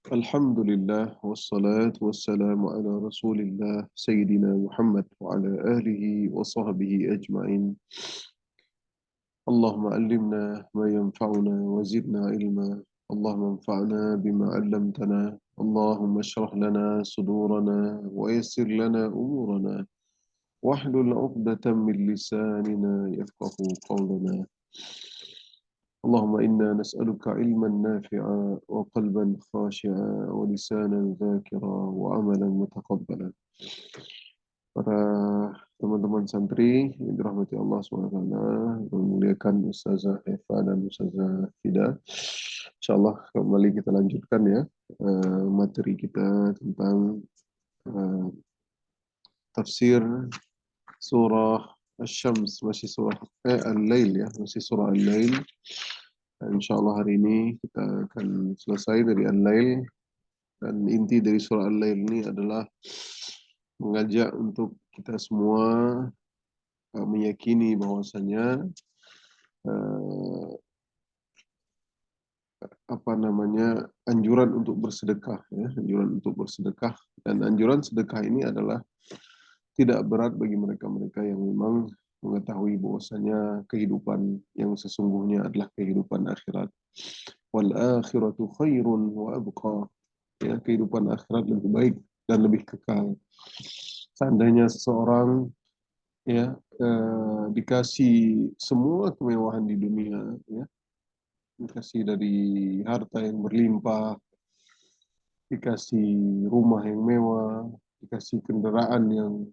Alhamdulillah wassalatu wassalamu ala Rasulillah Sayyidina Muhammad wa ala alihi wa sahbihi ajma'in. Allahumma allimna ma yanfa'una wa zidna ilma. Allahumma anfa'na bima 'allamtana. Allahumma shrah lana sudurana wa yassir lana umurana. Wahlul 'uqdatam min lisanina yafqahu qawlana. اللهم إنا نسألك علما نافعا وقلبا خاشعا ولسانا ذاكرا وعملا متقبلا. Para teman-teman santri yang dirahmati Allah SWT, memuliakan Ustazah Eva dan Ustazah Fida. InsyaAllah kembali kita lanjutkan ya materi kita tentang tafsir surah Asy-Syams, masih surah Al-Lail ya, masih surah Al-Lail. InsyaAllah hari ini kita akan selesai dari Al-Lail, dan inti dari surah Al-Lail ini adalah mengajak untuk kita semua meyakini bahwasanya anjuran untuk bersedekah ya, anjuran untuk bersedekah, dan anjuran sedekah ini adalah tidak berat bagi mereka-mereka yang memang mengetahui bahwasanya kehidupan yang sesungguhnya adalah kehidupan akhirat. Wal akhiratu khairun wa abqa. Ya, kehidupan akhirat lebih baik dan lebih kekal. Seandainya seseorang ya dikasih semua kemewahan di dunia, ya, dikasih dari harta yang berlimpah, dikasih rumah yang mewah, dikasih kendaraan yang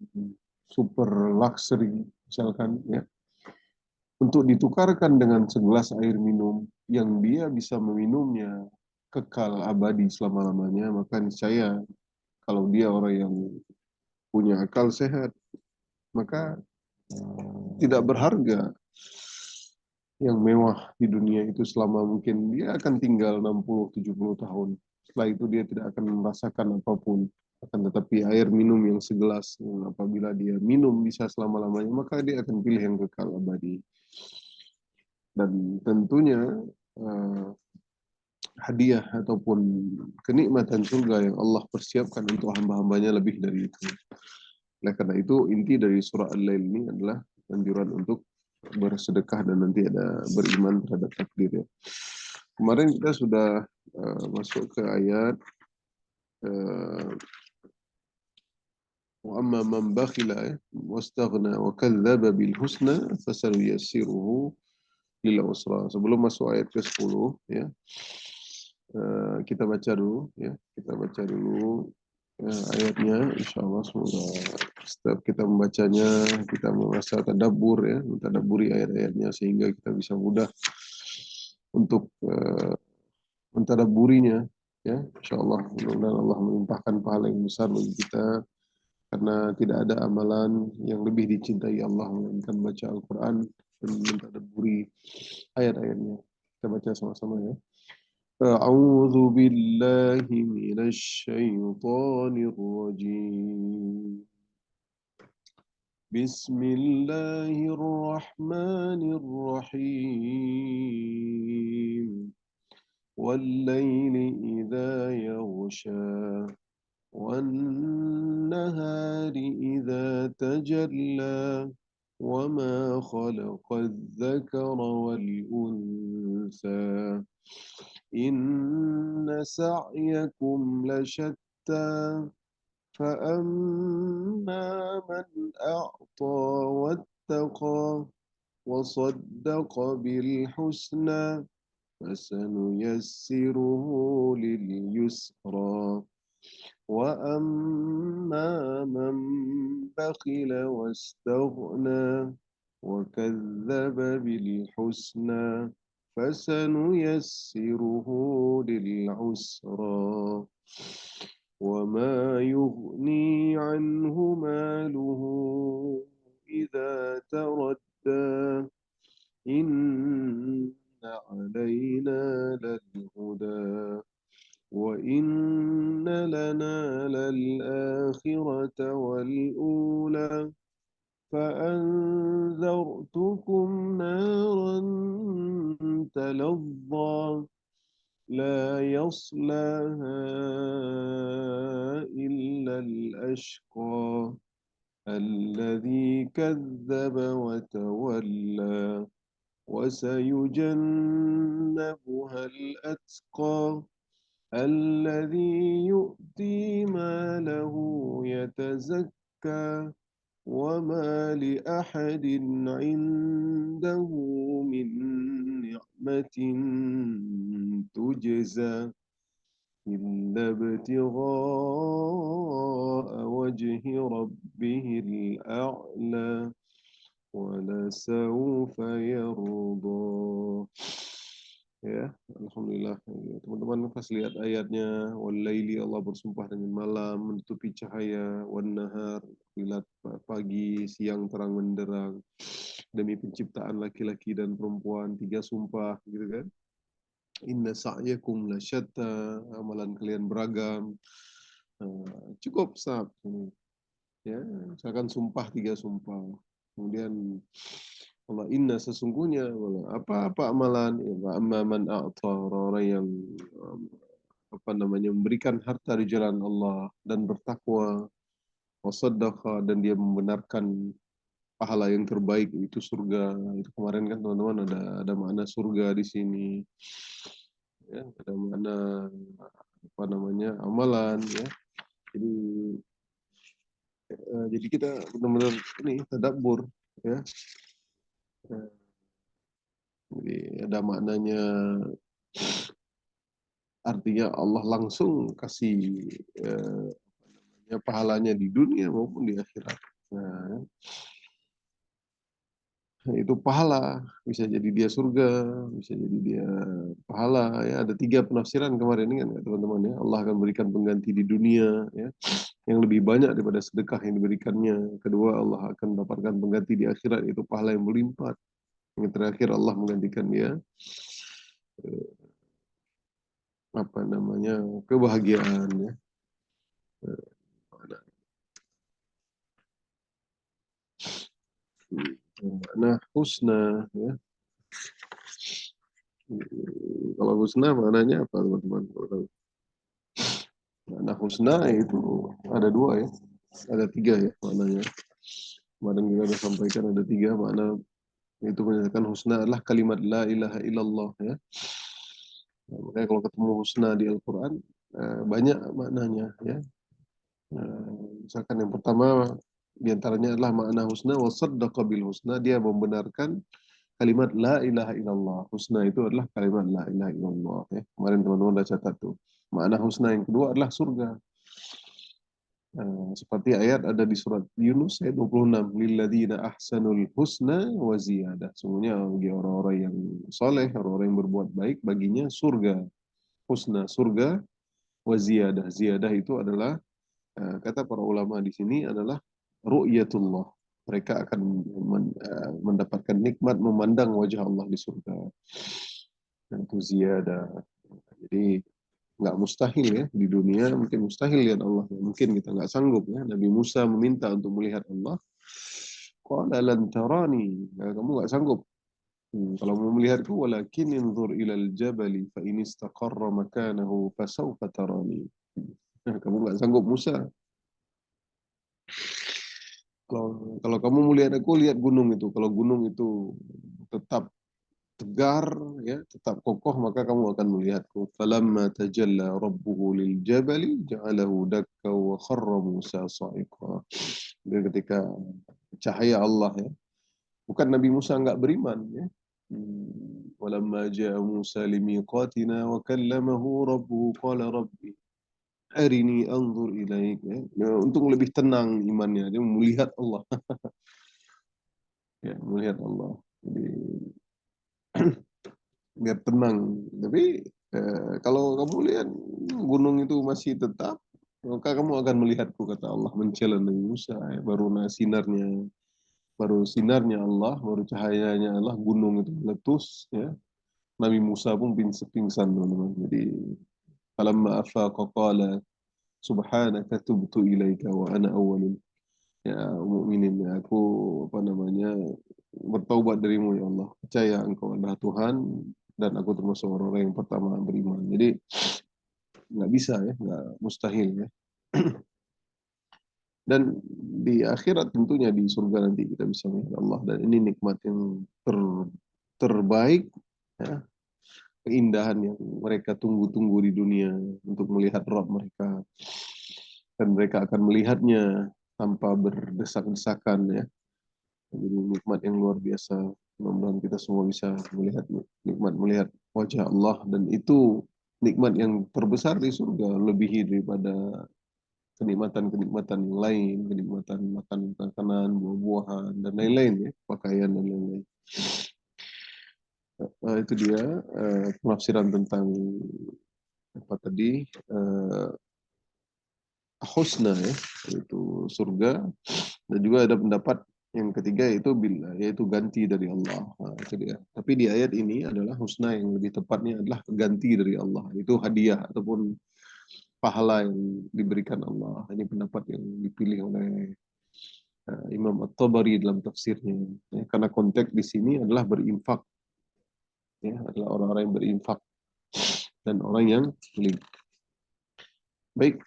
super luxury misalkan ya, untuk ditukarkan dengan segelas air minum yang dia bisa meminumnya kekal abadi selama-lamanya, maka niscaya kalau dia orang yang punya akal sehat, maka tidak berharga yang mewah di dunia itu selama mungkin dia akan tinggal 60-70 tahun. Setelah itu dia tidak akan merasakan apapun. Akan tetapi air minum yang segelas, yang apabila dia minum bisa selama-lamanya, maka dia akan pilih yang kekal abadi. Dan tentunya hadiah ataupun kenikmatan surga yang Allah persiapkan untuk hamba-hambanya lebih dari itu. Oleh karena itu, inti dari surah Al-Lail ini adalah anjuran untuk bersedekah dan nanti ada beriman terhadap takdir ya. Kemarin kita sudah masuk ke ayat wa amma man bakhila wastaghna wa kadzdzaba bil husna fasanuyassiruhu lil usra. Sebelum masuk ayat ke-10 ya. Kita baca dulu ya. Kita baca dulu ayatnya, insyaallah semoga setiap kita membacanya kita merasa tadabbur ya, mentadabburi ayat-ayatnya sehingga kita bisa mudah untuk mentadabburinya ya. Insyaallah mudah-mudahan Allah melimpahkan pahala yang besar bagi kita, karena tidak ada amalan yang lebih dicintai Allah melainkan baca Al-Qur'an dan mentadabburi ayat-ayatnya. Kita baca sama-sama ya. أعوذ بالله من الشيطان الرجيم بسم الله الرحمن الرحيم والليل إذا يغشى والنهار إذا تجلى وما خلق الذكر والأنثى إن سعيكم لشتى فأما من أعطى واتقى وصدق بالحسنى فسنيسره لليسرى وأما من بخل واستغنى وكذب بالحسنى فسنيسره للعسرى وما يغني عنه ماله إذا تردى إن علينا للهدى وإن لنا للآخرة والأولى فأنذرتكم نارا تلظى لا يصلاها إلا الأشقى الذي كذب وتولى وسيجنبها الأتقى الذي يؤتي ماله يتزكى وما لأحد عنده من نعمة تجزى إلا ابتغاء وجه ربه الأعلى ولسوف يرضى. Ya, alhamdulillah. Teman-teman pas lihat ayatnya, walaili Allah bersumpah dengan malam, menutupi cahaya, wan nahar, lihat pagi, siang terang menderang, demi penciptaan laki-laki dan perempuan, tiga sumpah, gitu kan? Inna sa'yakum lasyatta, amalan kalian beragam. Cukup sab, ya, misalkan sumpah tiga sumpah. Kemudian Allah inna sesungguhnya apa amalan ya amman a'ta orang yang memberikan harta di jalan Allah dan bertakwa wasaddaqa dan dia membenarkan pahala yang terbaik itu surga. Itu kemarin kan teman-teman ada makna surga di sini, ya, ada makna amalan, ya. Jadi jadi kita benar-benar ini tadabbur, ya. Jadi ada maknanya, artinya Allah langsung kasih pahalanya di dunia maupun di akhirat. Nah, itu pahala, bisa jadi dia surga, bisa jadi dia pahala, ya. Ada tiga penafsiran kemarin kan teman-teman, ya. Allah akan berikan pengganti di dunia, ya, yang lebih banyak daripada sedekah yang diberikannya. Kedua, Allah akan mendapatkan pengganti di akhirat, itu pahala yang berlimpah. Yang terakhir, Allah menggantikan dia kebahagiaan, ya. Makna husna, ya. Kalau husna maknanya apa teman-teman? Makna husna itu ada dua, ya, ada tiga, ya, maknanya. Kemarin kita sudah sampaikan ada tiga makna. Itu menyatakan husna adalah kalimat la ilaha illallah, ya. Nah, makanya kalau ketemu husna di Al-Quran banyak maknanya, ya. Misalkan yang pertama diantaranya adalah makna husna wa saddaqa bil husna, dia membenarkan kalimat la ilaha illallah. Husna itu adalah kalimat la ilaha illallah, ya. Kemarin teman-teman sudah catat tuh. Makna husna yang kedua adalah surga. Seperti ayat ada di surat Yunus ayat 26, lilladzina ahsanul husna wa ziyadah. Sungguhnya bagi orang-orang yang soleh, orang-orang yang berbuat baik, baginya surga. Husna, surga, wa ziyadah. Ziyadah itu adalah, kata para ulama di sini adalah ru'yatullah. Mereka akan mendapatkan nikmat memandang wajah Allah di surga. Dan itu ziyadah. Jadi nggak mustahil, ya, di dunia mungkin mustahil lihat Allah, mungkin kita nggak sanggup, ya. Nabi Musa meminta untuk melihat Allah, qala lan tarani, kamu nggak sanggup. Kalau mau melihatku, walakin inzur ilal jabali fa in istaqarra makanahu fasawfa tarani. Kamu nggak sanggup Musa. Kalau kamu melihat aku, lihat gunung itu. Kalau gunung itu tetap tegar, ya, tetap kokoh, maka kamu akan melihatku. Falamma tajalla rabbuhu lil jabali ja'alahu dakka wa kharra Musa sa'iqa. Dan ketika cahaya Allah, ya, bukan Nabi Musa enggak beriman, ya. Walamma ja'a Musa limiqatina wa kallamahu rabbuhu qala rabbi arini anzur ilaik, ya. Untuk lebih tenang imannya, dia melihat Allah. Ya, melihat Allah. Jadi biar tenang. Tapi kalau kamu lihat gunung itu masih tetap, maka kamu akan melihatku, kata Allah, mencela Nabi Musa. Ya. Baru sinarnya Allah, baru cahayanya Allah, gunung itu meletus, ya. Nabi Musa pun pingsan, teman-teman. Jadi falamma afaqa qala subhanaka tubtu ilaika wa ana awwalul, ya, mukminin, ya, aku bertaubat darimu, ya Allah. Percaya engkau adalah Tuhan, dan aku termasuk orang-orang yang pertama beriman. Jadi nggak bisa ya, nggak mustahil ya. Dan di akhirat tentunya di surga nanti kita bisa melihat Allah, dan ini nikmat yang terbaik ya, keindahan yang mereka tunggu-tunggu di dunia untuk melihat Rabb mereka, dan mereka akan melihatnya tanpa berdesak-desakan ya. Jadi nikmat yang luar biasa. Mudah-mudahan kita semua bisa melihat nikmat melihat wajah Allah, dan itu nikmat yang terbesar di surga, lebihi daripada kenikmatan-kenikmatan yang lain, kenikmatan makan makanan, buah-buahan dan lain-lain ya, pakaian dan lain-lain. Itu dia penafsiran tentang apa tadi, husna ya, yaitu surga. Dan juga ada pendapat yang ketiga yaitu bila, yaitu ganti dari Allah. Nah, itu dia. Tapi di ayat ini adalah husna, yang lebih tepatnya adalah ganti dari Allah. Itu hadiah ataupun pahala yang diberikan Allah. Ini pendapat yang dipilih oleh Imam At-Tabari dalam tafsirnya. Ya, karena konteks di sini adalah berinfak, ya, adalah orang-orang yang berinfak dan orang yang beli. Baik,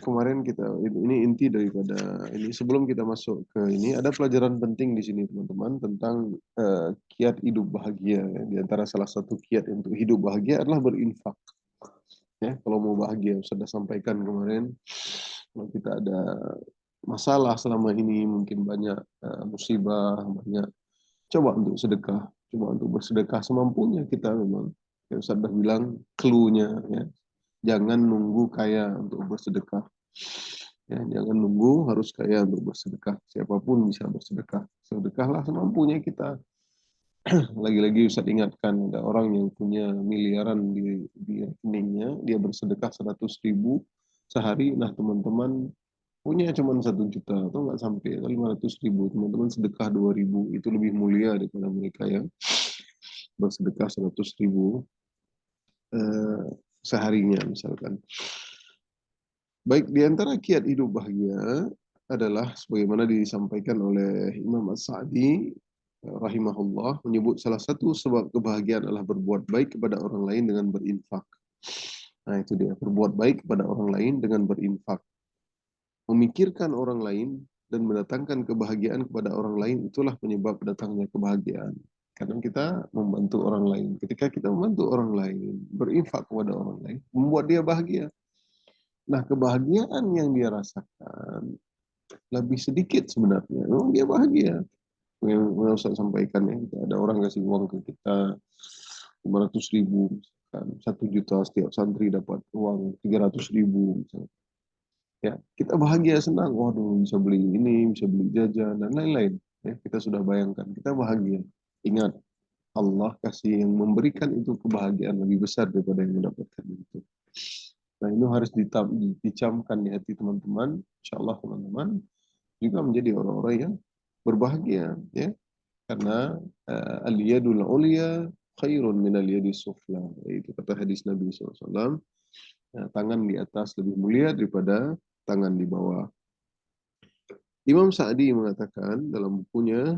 kemarin kita ini inti daripada ini. Sebelum kita masuk ke ini, ada pelajaran penting di sini teman-teman tentang kiat hidup bahagia. Ya. Di antara salah satu kiat untuk hidup bahagia adalah berinfak. Ya, kalau mau bahagia, sudah sampaikan kemarin, kalau kita ada masalah selama ini, mungkin banyak musibah, banyak, coba untuk sedekah, coba untuk bersedekah semampunya kita memang. Ya, Ustaz dah bilang clue-nya ya. Jangan nunggu kaya untuk bersedekah. Ya, jangan nunggu harus kaya untuk bersedekah. Siapapun bisa bersedekah. Sedekahlah semampunya kita. Lagi-lagi Ustaz ingatkan, ada orang yang punya miliaran di rekeningnya, dia bersedekah 100.000 sehari. Nah teman-teman punya cuma 1 juta atau nggak sampai 500.000, teman-teman sedekah 2.000, itu lebih mulia daripada mereka yang bersedekah 100.000 seharinya misalkan. Baik, di antara kiat hidup bahagia adalah sebagaimana disampaikan oleh Imam As-Sa'di rahimahullah, menyebut salah satu sebab kebahagiaan adalah berbuat baik kepada orang lain dengan berinfak. Nah, itu dia, berbuat baik kepada orang lain dengan berinfak. Memikirkan orang lain dan mendatangkan kebahagiaan kepada orang lain, itulah penyebab datangnya kebahagiaan. Karena kita membantu orang lain. Ketika kita membantu orang lain, berinfak kepada orang lain, membuat dia bahagia. Nah, kebahagiaan yang dia rasakan lebih sedikit sebenarnya. Memang dia bahagia. Yang Ustaz sampaikan ya, ada orang kasih uang ke kita 500.000, misalkan 1 juta, setiap santri dapat uang 300.000 misalkan. Ya, kita bahagia, senang. Waduh, bisa beli ini, bisa beli jajan dan lain-lain. Ya, kita sudah bayangkan, kita bahagia. Ingat, Allah kasih yang memberikan itu kebahagiaan lebih besar daripada yang mendapatkan itu. Nah, ini harus dicamkan di hati teman-teman. Insya Allah teman-teman juga menjadi orang-orang yang berbahagia, ya. Karena al-yadul ulya khairun min al-yadis sufla. Itu kata hadis Nabi SAW. Nah, tangan di atas lebih mulia daripada tangan di bawah. Imam Sa'di mengatakan dalam bukunya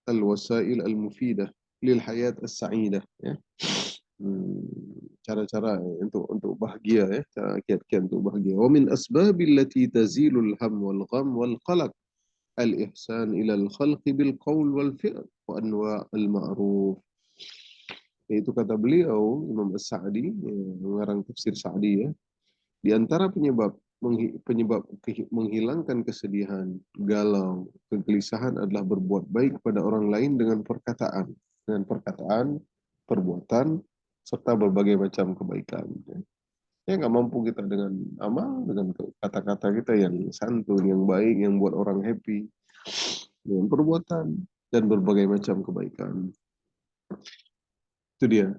Al-Wasail Al-Mufidah lil Hayat As-Sa'idah, ya. Cara-cara untuk bahagia ya, kiat-kiat untuk bahagia. Wa min asbabil lati tazilul ham wal gham wal qalaq al-ihsan ila al-khalqi bil qaul wal fi'l wa anwa' al-ma'ruf. Itu kata beliau Imam As-Sa'di, mengarang tafsir Sa'di ya. Di antara penyebab menghilangkan kesedihan, galau, kegelisahan adalah berbuat baik kepada orang lain dengan perkataan, perbuatan, serta berbagai macam kebaikan. Ya, nggak mampu kita dengan amal, dengan kata-kata kita yang santun, yang baik, yang buat orang happy, dengan perbuatan dan berbagai macam kebaikan. Itu dia.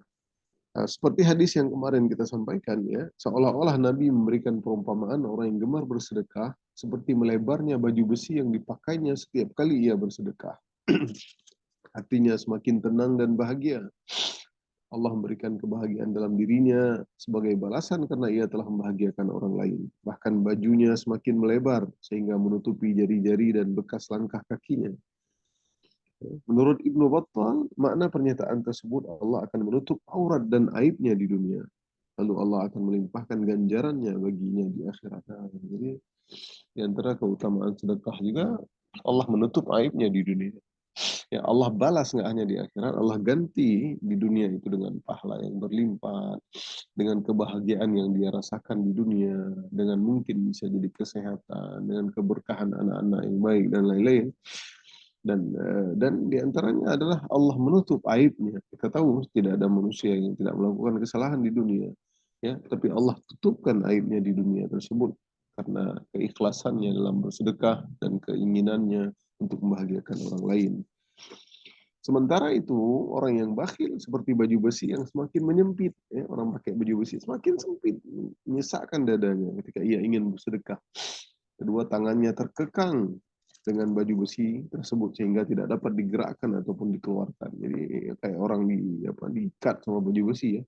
Nah, seperti hadis yang kemarin kita sampaikan ya, seolah-olah Nabi memberikan perumpamaan orang yang gemar bersedekah seperti melebarnya baju besi yang dipakainya setiap kali ia bersedekah. Hatinya semakin tenang dan bahagia. Allah memberikan kebahagiaan dalam dirinya sebagai balasan karena ia telah membahagiakan orang lain. Bahkan bajunya semakin melebar sehingga menutupi jari-jari dan bekas langkah kakinya. Menurut Ibnu Battal, makna pernyataan tersebut Allah akan menutup aurat dan aibnya di dunia. Lalu Allah akan melimpahkan ganjarannya baginya di akhirat. Nah, jadi di antara keutamaan sedekah juga Allah menutup aibnya di dunia. Ya Allah balas nggak hanya di akhirat, Allah ganti di dunia itu dengan pahala yang berlimpah, dengan kebahagiaan yang dia rasakan di dunia, dengan mungkin bisa jadi kesehatan, dengan keberkahan anak-anak yang baik dan lain-lain. Dan di antaranya adalah Allah menutup aibnya. Kita tahu tidak ada manusia yang tidak melakukan kesalahan di dunia, ya. Tapi Allah tutupkan aibnya di dunia tersebut karena keikhlasannya dalam bersedekah dan keinginannya untuk membahagiakan orang lain. Sementara itu, orang yang bakhil seperti baju besi yang semakin menyempit. Ya, orang pakai baju besi semakin sempit, menyesakkan dadanya ketika ia ingin bersedekah. Kedua tangannya terkekang dengan baju besi tersebut sehingga tidak dapat digerakkan ataupun dikeluarkan. Jadi kayak orang diikat sama baju besi ya.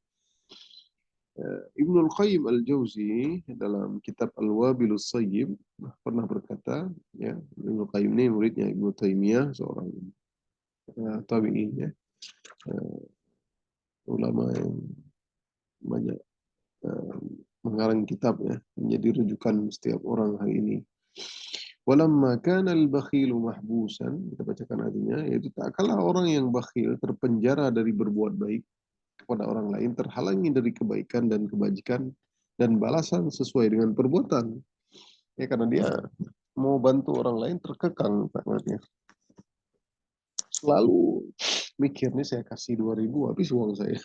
Ibnul Qayyim Al-Jauzi dalam kitab Al-Wabilus Sayyib pernah berkata, ya, Ibnul Qayyim ini muridnya Ibnu Taimiyah, seorang tabi'in ya, ulama yang banyak mengarang kitab ya, menjadi rujukan setiap orang hari ini. Walamma kana al-bakhilu mahbusan, kita bacakan artinya, yaitu tak kalah orang yang bakhil terpenjara dari berbuat baik kepada orang lain, terhalangi dari kebaikan dan kebajikan dan balasan sesuai dengan perbuatan. Ya karena dia mau bantu orang lain terkekang takutnya. Selalu mikir nih saya kasih 2.000 habis uang saya.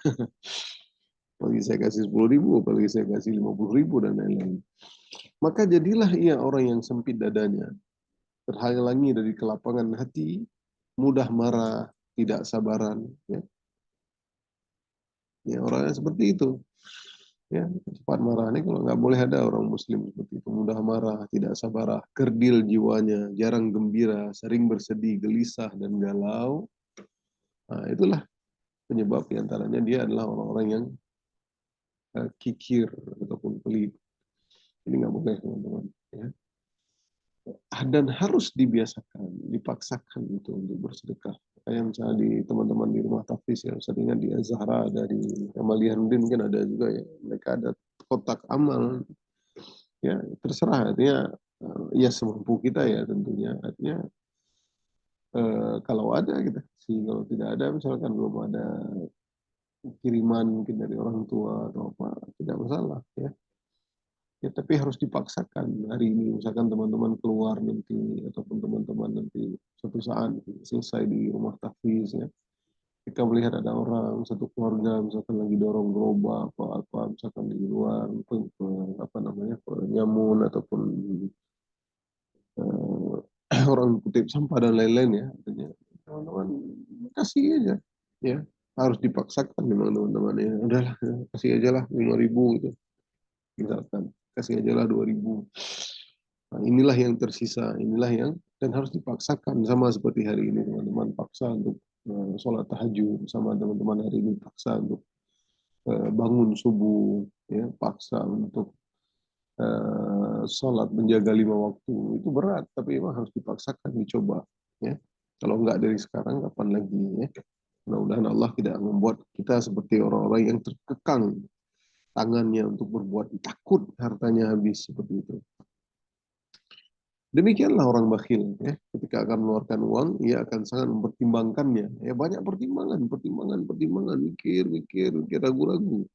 Apalagi saya kasih 10.000, apalagi saya kasih 50.000 dan lain-lain. Maka jadilah ia orang yang sempit dadanya, terhalangi dari kelapangan hati, mudah marah, tidak sabaran. Ya orangnya seperti itu. Ya, cepat marah ini kalau nggak boleh ada orang Muslim seperti itu. Mudah marah, tidak sabar, kerdil jiwanya, jarang gembira, sering bersedih, gelisah dan galau. Nah, itulah penyebab diantaranya dia adalah orang-orang yang kikir ataupun pelit. Ini nggak boleh teman-teman. Ya. Dan harus dibiasakan, dipaksakan itu untuk bersedekah. Kayak misalnya di teman-teman di rumah tahfiz ya, seringan di Azhara dari Amalianuddin kan ada juga ya, mereka ada kotak amal ya terserah artinya ya semampu kita ya tentunya artinya kalau ada kita sih kalau tidak ada misalkan belum ada kiriman mungkin dari orang tua atau apa tidak masalah ya. Ya, tapi harus dipaksakan hari ini misalkan teman-teman keluar nanti ataupun teman-teman nanti suatu saat selesai di rumah tahfiz ya kita melihat ada orang satu keluarga misalkan lagi dorong gerobak apa misalkan di luar apa namanya penyamun ataupun orang kutip sampah dan lain-lain ya artinya teman-teman kasih aja ya harus dipaksakan memang teman-teman ya udahlah kasih aja lah 5.000 gitu misalkan kasih aja lah 2.000. Nah, inilah yang tersisa, inilah yang dan harus dipaksakan sama seperti hari ini teman-teman paksa untuk sholat tahajud sama teman-teman hari ini paksa untuk bangun subuh, ya paksa untuk sholat menjaga 5 waktu itu berat, tapi memang harus dipaksakan dicoba, ya. Kalau enggak dari sekarang, kapan lagi, ya? Mudah-mudahan Allah tidak membuat kita seperti orang-orang yang terkekang tangannya untuk berbuat takut hartanya habis seperti itu. Demikianlah orang bakhil, ya. Ketika akan mengeluarkan uang, ia akan sangat mempertimbangkannya. Ya, banyak pertimbangan, mikir, ragu-ragu.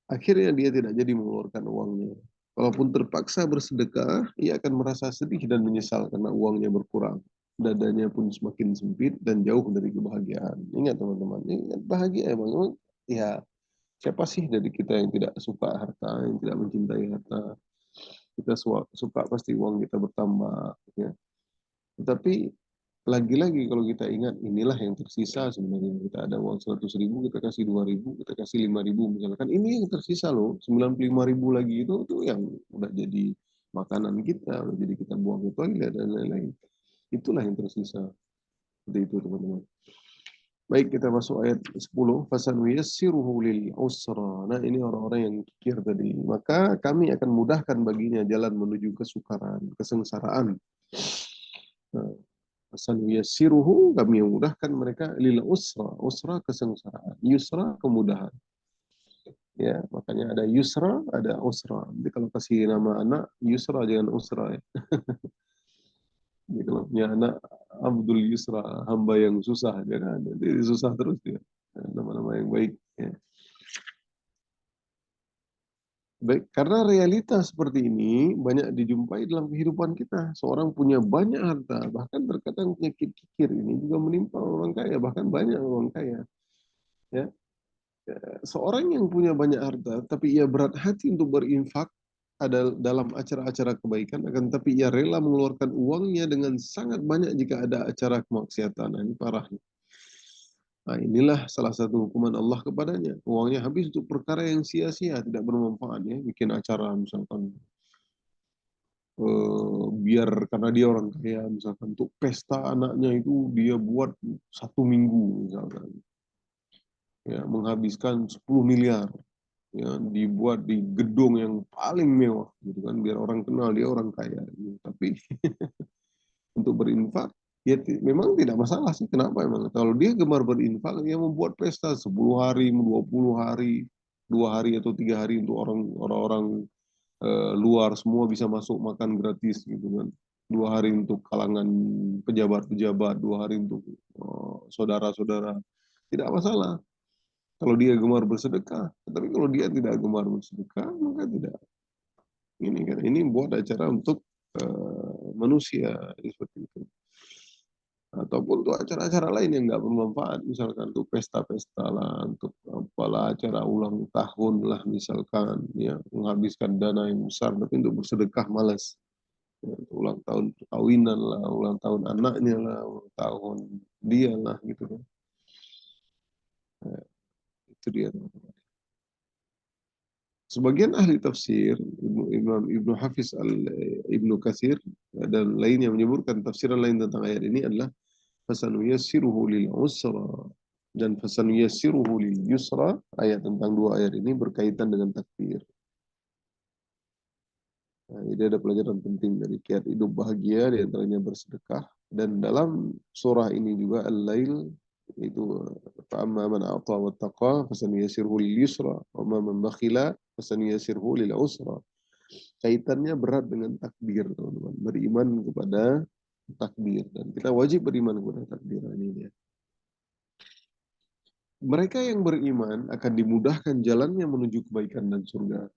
Akhirnya dia tidak jadi mengeluarkan uangnya. Walaupun terpaksa bersedekah, ia akan merasa sedih dan menyesal karena uangnya berkurang. Dadanya pun semakin sempit dan jauh dari kebahagiaan. Ingat teman-teman, ingat bahagia emang. Ya, siapa sih dari kita yang tidak suka harta, yang tidak mencintai harta? Kita suka pasti uang kita bertambah. Ya. Tetapi lagi-lagi kalau kita ingat inilah yang tersisa sebenarnya kita ada uang 100.000 kita kasih 2.000 kita kasih 5.000 misalkan ini yang tersisa loh 95.000 lagi itu yang udah jadi makanan kita udah jadi kita buang ke toilet dan lain-lain itulah yang tersisa seperti itu teman-teman. Baik kita masuk ayat 10 fasanuyassiruhu lil usra. Nah ini orang-orang yang kikir tadi maka kami akan mudahkan baginya jalan menuju kesukaran kesengsaraan. Nah, Fasanuyassiruhu, kami mudahkan mereka lil usra, usra kesengsaraan, yusra kemudahan. Ya, makanya ada yusra, ada usra. Jadi kalau kasih nama anak yusra jangan usra ya. Jadi kalau punya anak Abdul Yusra, hamba yang susah, jangan. Jadi susah terus dia. Nama-nama yang baik. Ya. Baik, karena realita seperti ini banyak dijumpai dalam kehidupan kita. Seorang punya banyak harta, bahkan terkadang penyakit kikir ini juga menimpa orang kaya, bahkan banyak orang kaya. Ya, seorang yang punya banyak harta, tapi ia berat hati untuk berinfak ada dalam acara-acara kebaikan, akan tapi ia rela mengeluarkan uangnya dengan sangat banyak jika ada acara kemaksiatan. Nah, ini parah. Nah, inilah salah satu hukuman Allah kepadanya. Uangnya habis untuk perkara yang sia-sia, tidak bermanfaat ya. Bikin acara misalkan biar karena dia orang kaya misalkan untuk pesta anaknya itu dia buat 1 minggu misalkan. Ya, menghabiskan 10 miliar ya dibuat di gedung yang paling mewah gitu kan biar orang kenal dia orang kaya gitu. Tapi untuk berinfak ya memang tidak masalah sih. Kenapa emang? Kalau dia gemar berinfak, dia membuat pesta 10 hari, 20 hari, 2 hari atau 3 hari untuk orang-orang luar semua bisa masuk makan gratis gitu kan. 2 hari untuk kalangan pejabat-pejabat, 2 hari untuk saudara-saudara. Tidak masalah. Kalau dia gemar bersedekah, tapi kalau dia tidak gemar bersedekah, maka tidak. Ini kan, ini buat acara untuk manusia seperti itu. Ataupun untuk acara-acara lain yang nggak bermanfaat, misalkan untuk pesta-pesta lah, untuk apalah acara ulang tahun lah misalkan, ya menghabiskan dana yang besar, tapi untuk bersedekah malas. Ya, ulang tahun perkawinan lah, ulang tahun anaknya lah, ulang tahun dia lah gitu kan. Nah, itu dia. Sebagian ahli tafsir, Ibnu Hafiz Ibnu Katsir dan lainnya menyebutkan tafsiran lain tentang ayat ini adalah fasanuyassiruhu lil usra dan fasanuyassiruhu lil yusra. Ayat tentang dua ayat ini berkaitan dengan takdir. Nah, jadi ada pelajaran penting dari kiat hidup bahagia, di antaranya bersedekah. Dan dalam surah ini juga Al-Lail itu fa'amma man a'ta wattaqa fasanuyassiruhu lil yusra wa man bakhila fasanuyassiruhu lil usra. Kaitannya berat dengan takdir, teman-teman. Beriman kepada takdir dan kita wajib beriman kepada takdir ini ya. Mereka yang beriman akan dimudahkan jalannya menuju kebaikan dan surga.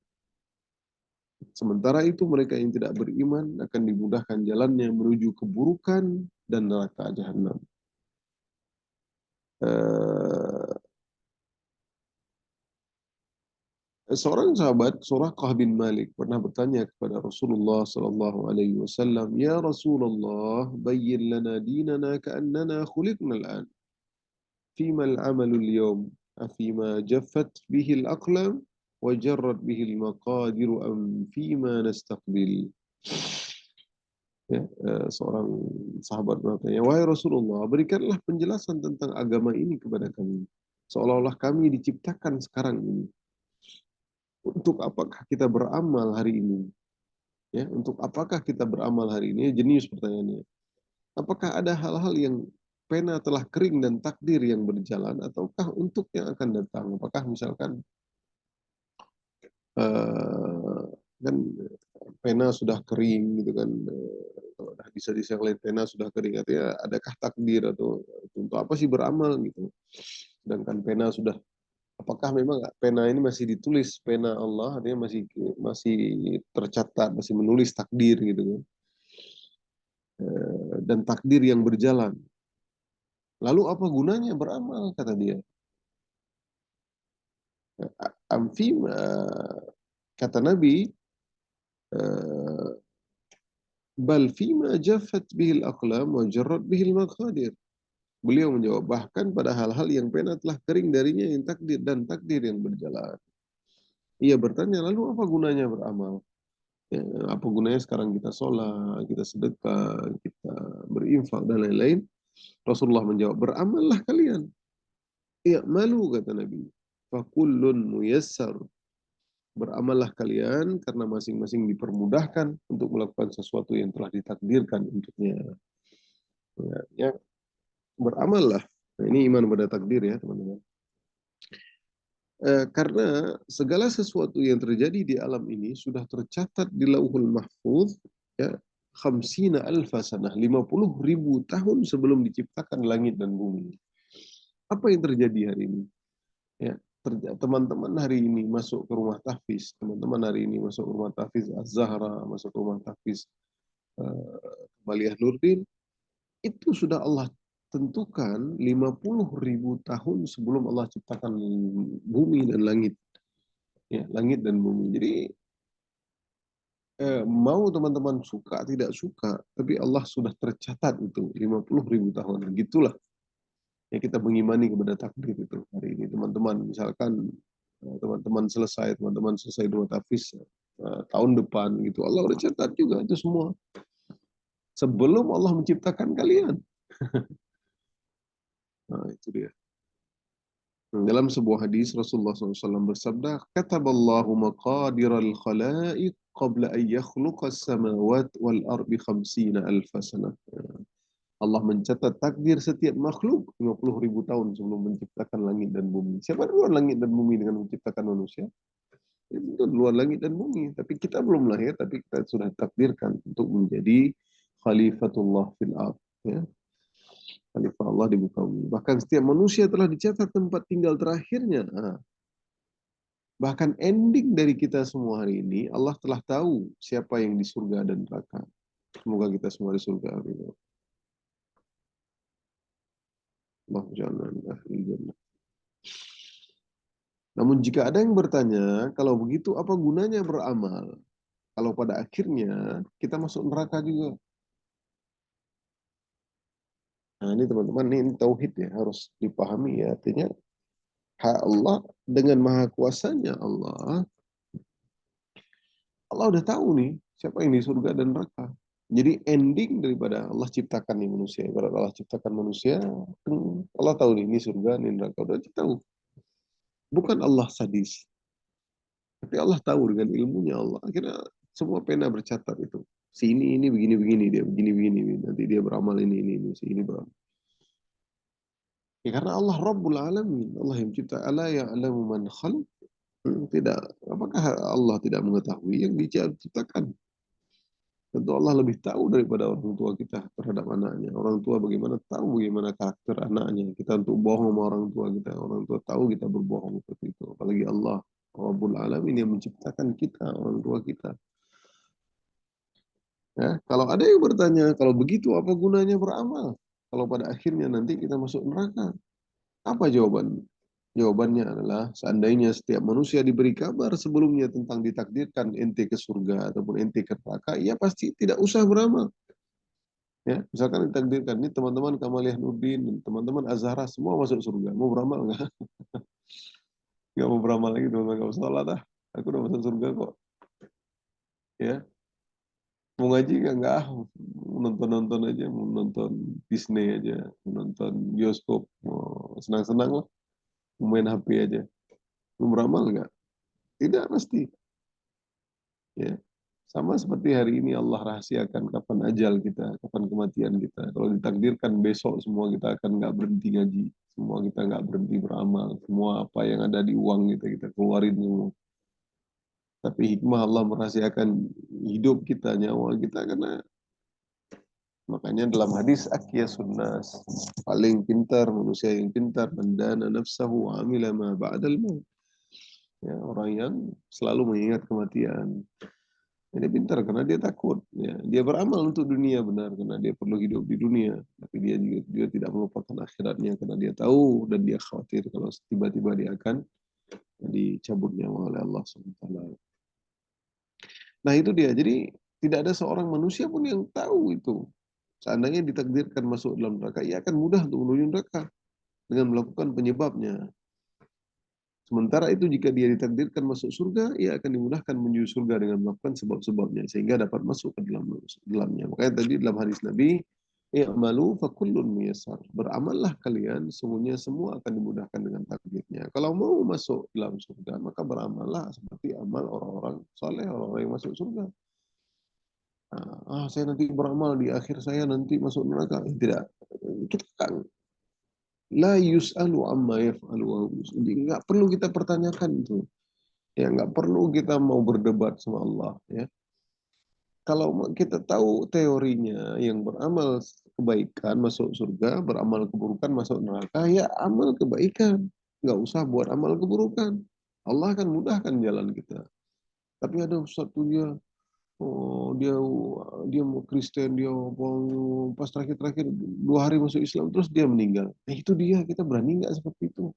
Sementara itu mereka yang tidak beriman akan dimudahkan jalannya menuju keburukan dan neraka jahanam. Seorang sahabat Suraqah bin Malik pernah bertanya kepada Rasulullah sallallahu alaihi wasallam, "Ya Rasulullah, bayyin lana dinana ka'annana khuliqna al-an. Fima al-amalu al-yawm? Afima jaffat bihi al-aqlam wa jarrat bihi al-maqadir am fima nastaqbil?" Ya, seorang sahabat bertanya, "Wahai Rasulullah, berikanlah penjelasan tentang agama ini kepada kami. Seolah-olah kami diciptakan sekarang ini. Untuk apakah kita beramal hari ini? Ya, untuk apakah kita beramal hari ini?" Jenius pertanyaannya. Apakah ada hal-hal yang pena telah kering dan takdir yang berjalan, ataukah untuk yang akan datang? Apakah misalkan eh, kan pena sudah kering gitu kan? Kalau dah bisa di yang lain pena sudah kering, artinya adakah takdir atau untuk apa sih beramal gitu? Sedangkan pena sudah, apakah memang pena ini masih ditulis pena Allah, artinya masih masih tercatat, masih menulis takdir gitu kan? Dan takdir yang berjalan. Lalu apa gunanya beramal, kata dia. Amfi kata Nabi, bal fima jaffat bihil aqlam wa jarrat bihil maqadir. Beliau menjawab, bahkan pada hal-hal yang pena telah kering darinya yang takdir dan takdir yang berjalan. Ia bertanya, lalu apa gunanya beramal? Ya, apa gunanya sekarang kita sholat, kita sedekah, kita berinfak dan lain-lain? Rasulullah menjawab, beramallah kalian. Iya, malu, kata Nabi. Fakullun muyassar. Beramallah kalian karena masing-masing dipermudahkan untuk melakukan sesuatu yang telah ditakdirkan untuknya. Ya, beramal lah. Nah, ini iman pada takdir ya teman-teman. Karena segala sesuatu yang terjadi di alam ini sudah tercatat di Lauhul Mahfuz ya, khamsina alfa sanah, 50.000 tahun sebelum diciptakan langit dan bumi. Apa yang terjadi hari ini? Ya, teman-teman hari ini masuk ke rumah tahfiz, teman-teman hari ini masuk ke rumah tahfiz Az-Zahra, masuk ke rumah tahfiz Maliyah Nurdin, itu sudah Allah tentukan 50.000 tahun sebelum Allah ciptakan bumi dan langit. Ya, langit dan bumi. Jadi mau teman-teman suka tidak suka, tapi Allah sudah tercatat itu 50.000 tahun. Gitulah ya kita mengimani kepada takdir itu hari ini teman-teman. Misalkan teman-teman selesai dua tahfiz tahun depan gitu. Allah udah catat juga itu semua sebelum Allah menciptakan kalian. Nah, itu dia. Dalam sebuah hadis Rasulullah SAW bersabda, "Kataballahu maqadiral khalaiq qabla an yakhluqas samawat wal ardi khamsina alfa sanah." Allah mencatat takdir setiap makhluk 50.000 tahun sebelum menciptakan langit dan bumi. Siapa duluan langit dan bumi dengan menciptakan manusia? Itu duluan langit dan bumi. Tapi kita belum lahir, tapi kita sudah takdirkan untuk menjadi khalifatullah fil ard. Ya. Khalifah Allah di muka bumi. Bahkan setiap manusia telah dicatat tempat tinggal terakhirnya. Nah, bahkan ending dari kita semua hari ini, Allah telah tahu siapa yang di surga dan neraka. Semoga kita semua di surga. Allah jangan ahli jannah. Namun jika ada yang bertanya, kalau begitu apa gunanya beramal? Kalau pada akhirnya kita masuk neraka juga. Nah ini teman-teman, ini tauhid ya, harus dipahami ya. Artinya hak Allah dengan maha kuasanya Allah udah tahu nih siapa yang di surga dan neraka. Jadi ending daripada Allah ciptakan nih manusia. Ibarat Allah ciptakan manusia, Allah tahu nih ini surga, ini neraka. Udah tahu. Bukan Allah sadis. Tapi Allah tahu dengan ilmunya Allah. Akhirnya semua pena bercatat itu. Si ini begini-begini, dia begini-begini. Nanti dia beramal ini, si ini beramal. Ya, karena Allah Rabbul Alamin. Allah yang cipta. Ala ya'lamu man khalaq. Tidak. Apakah Allah tidak mengetahui yang diciptakan? Tentu Allah lebih tahu daripada orang tua kita terhadap anaknya. Orang tua tahu bagaimana karakter anaknya. Kita untuk bohong sama orang tua kita. Orang tua tahu kita berbohong seperti itu. Apalagi Allah Rabbul Alamin yang menciptakan kita, orang tua kita. Ya, kalau ada yang bertanya, kalau begitu apa gunanya beramal? Kalau pada akhirnya nanti kita masuk neraka. Apa jawaban? Jawabannya adalah seandainya setiap manusia diberi kabar sebelumnya tentang ditakdirkan ente ke surga ataupun ente ke neraka, ia pasti tidak usah beramal. Ya, misalkan ditakdirkan ini teman-teman Kamaliyah Nurdin, teman-teman Azhara semua masuk surga. Mau beramal nggak? Nggak mau beramal lagi teman-teman. Nggak usah lah dah. Aku udah masuk surga kok. Ya, mau ngaji nggak mau nonton-nonton aja, mau nonton Disney aja, mau nonton bioskop, mau senang-senang lah, mau main HP aja. Mau beramal nggak? Tidak pasti. Ya, sama seperti hari ini Allah rahasiakan kapan ajal kita, kapan kematian kita. Kalau ditakdirkan besok semua kita akan nggak berhenti ngaji, semua kita nggak berhenti beramal, semua apa yang ada di uang kita keluarin semua. Tapi hikmah Allah merahasiakan hidup kita, nyawa kita karena makanya dalam hadis Aqiyasun Nas, paling pintar manusia yang pintar mendana nafsahu wa amila ma ba'dal maut. Ya, orang yang selalu mengingat kematian. Dia pintar karena dia takut. Ya, dia beramal untuk dunia benar karena dia perlu hidup di dunia. Tapi dia tidak melupakan akhiratnya karena dia tahu dan dia khawatir kalau tiba-tiba dia akan dicabut nyawa oleh Allah SWT. Nah itu dia. Jadi tidak ada seorang manusia pun yang tahu itu. Seandainya ditakdirkan masuk dalam neraka, ia akan mudah untuk menuju neraka dengan melakukan penyebabnya. Sementara itu jika dia ditakdirkan masuk surga, ia akan dimudahkan menuju surga dengan melakukan sebab-sebabnya sehingga dapat masuk ke dalamnya. Makanya tadi dalam hadis Nabi, "I'malu fakullun muyassar." Beramallah kalian, sungguhnya semua akan dimudahkan dengan takdirnya. Kalau mau masuk dalam surga, maka beramallah seperti amal orang-orang saleh, orang-orang yang masuk surga. Saya nanti beramal di akhir saya nanti masuk neraka. Tidak, kita kan la yus'alu amma yaf'alu wa hum yus'alun. Jadi nggak perlu kita pertanyakan itu. Ya nggak perlu kita mau berdebat sama Allah. Ya, kalau kita tahu teorinya, yang beramal kebaikan masuk surga, beramal keburukan masuk neraka, ya amal kebaikan. Nggak usah buat amal keburukan. Allah akan mudahkan jalan kita. Tapi ada satu dia, oh dia mau Kristen, dia pas terakhir 2 hari masuk Islam, terus dia meninggal. Nah itu dia, kita berani nggak seperti itu?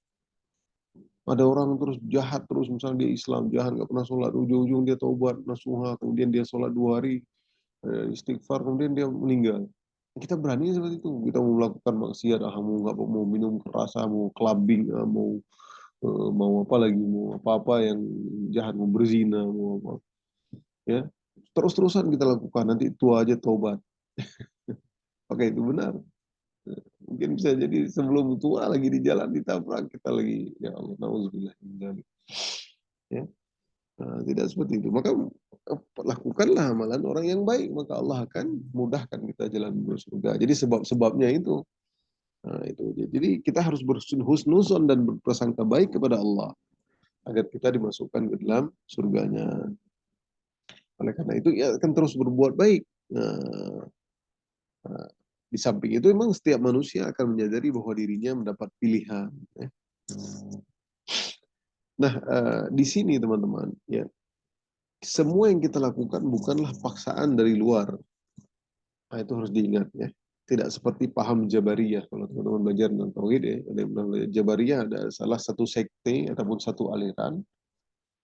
Ada orang terus jahat terus, misalnya dia Islam, jahat, nggak pernah sholat, ujung-ujung dia taubat, nasuha, kemudian dia sholat 2 hari, istighfar, kemudian dia meninggal. Kita berani seperti itu. Kita mau melakukan maksiat, mau nggak mau minum keras, mau clubbing, mau apa lagi, mau apa-apa yang jahat, mau berzina, mau apa, ya terus-terusan kita lakukan. Nanti tua aja taubat. Oke, itu benar. Mungkin bisa jadi sebelum tua lagi di jalan ditabrak kita lagi, ya Allah, nauzubillah min dzalik. Ya. Tidak seperti itu. Maka lakukanlah amalan orang yang baik, maka Allah akan mudahkan kita jalan menuju surga. Jadi sebab-sebabnya itu. Itu. Jadi kita harus berhusnuzon dan berprasangka baik kepada Allah agar kita dimasukkan ke dalam surganya. Oleh karena itu, ia akan terus berbuat baik. Nah, di samping itu, memang setiap manusia akan menyadari bahwa dirinya mendapat pilihan. Ya. Nah, di sini teman-teman, ya, semua yang kita lakukan bukanlah paksaan dari luar. Nah, itu harus diingat, ya. Tidak seperti paham Jabariyah. Kalau teman-teman belajar tentang tauhid, ya, ada yang bilang Jabariyah ada salah satu sekte ataupun satu aliran.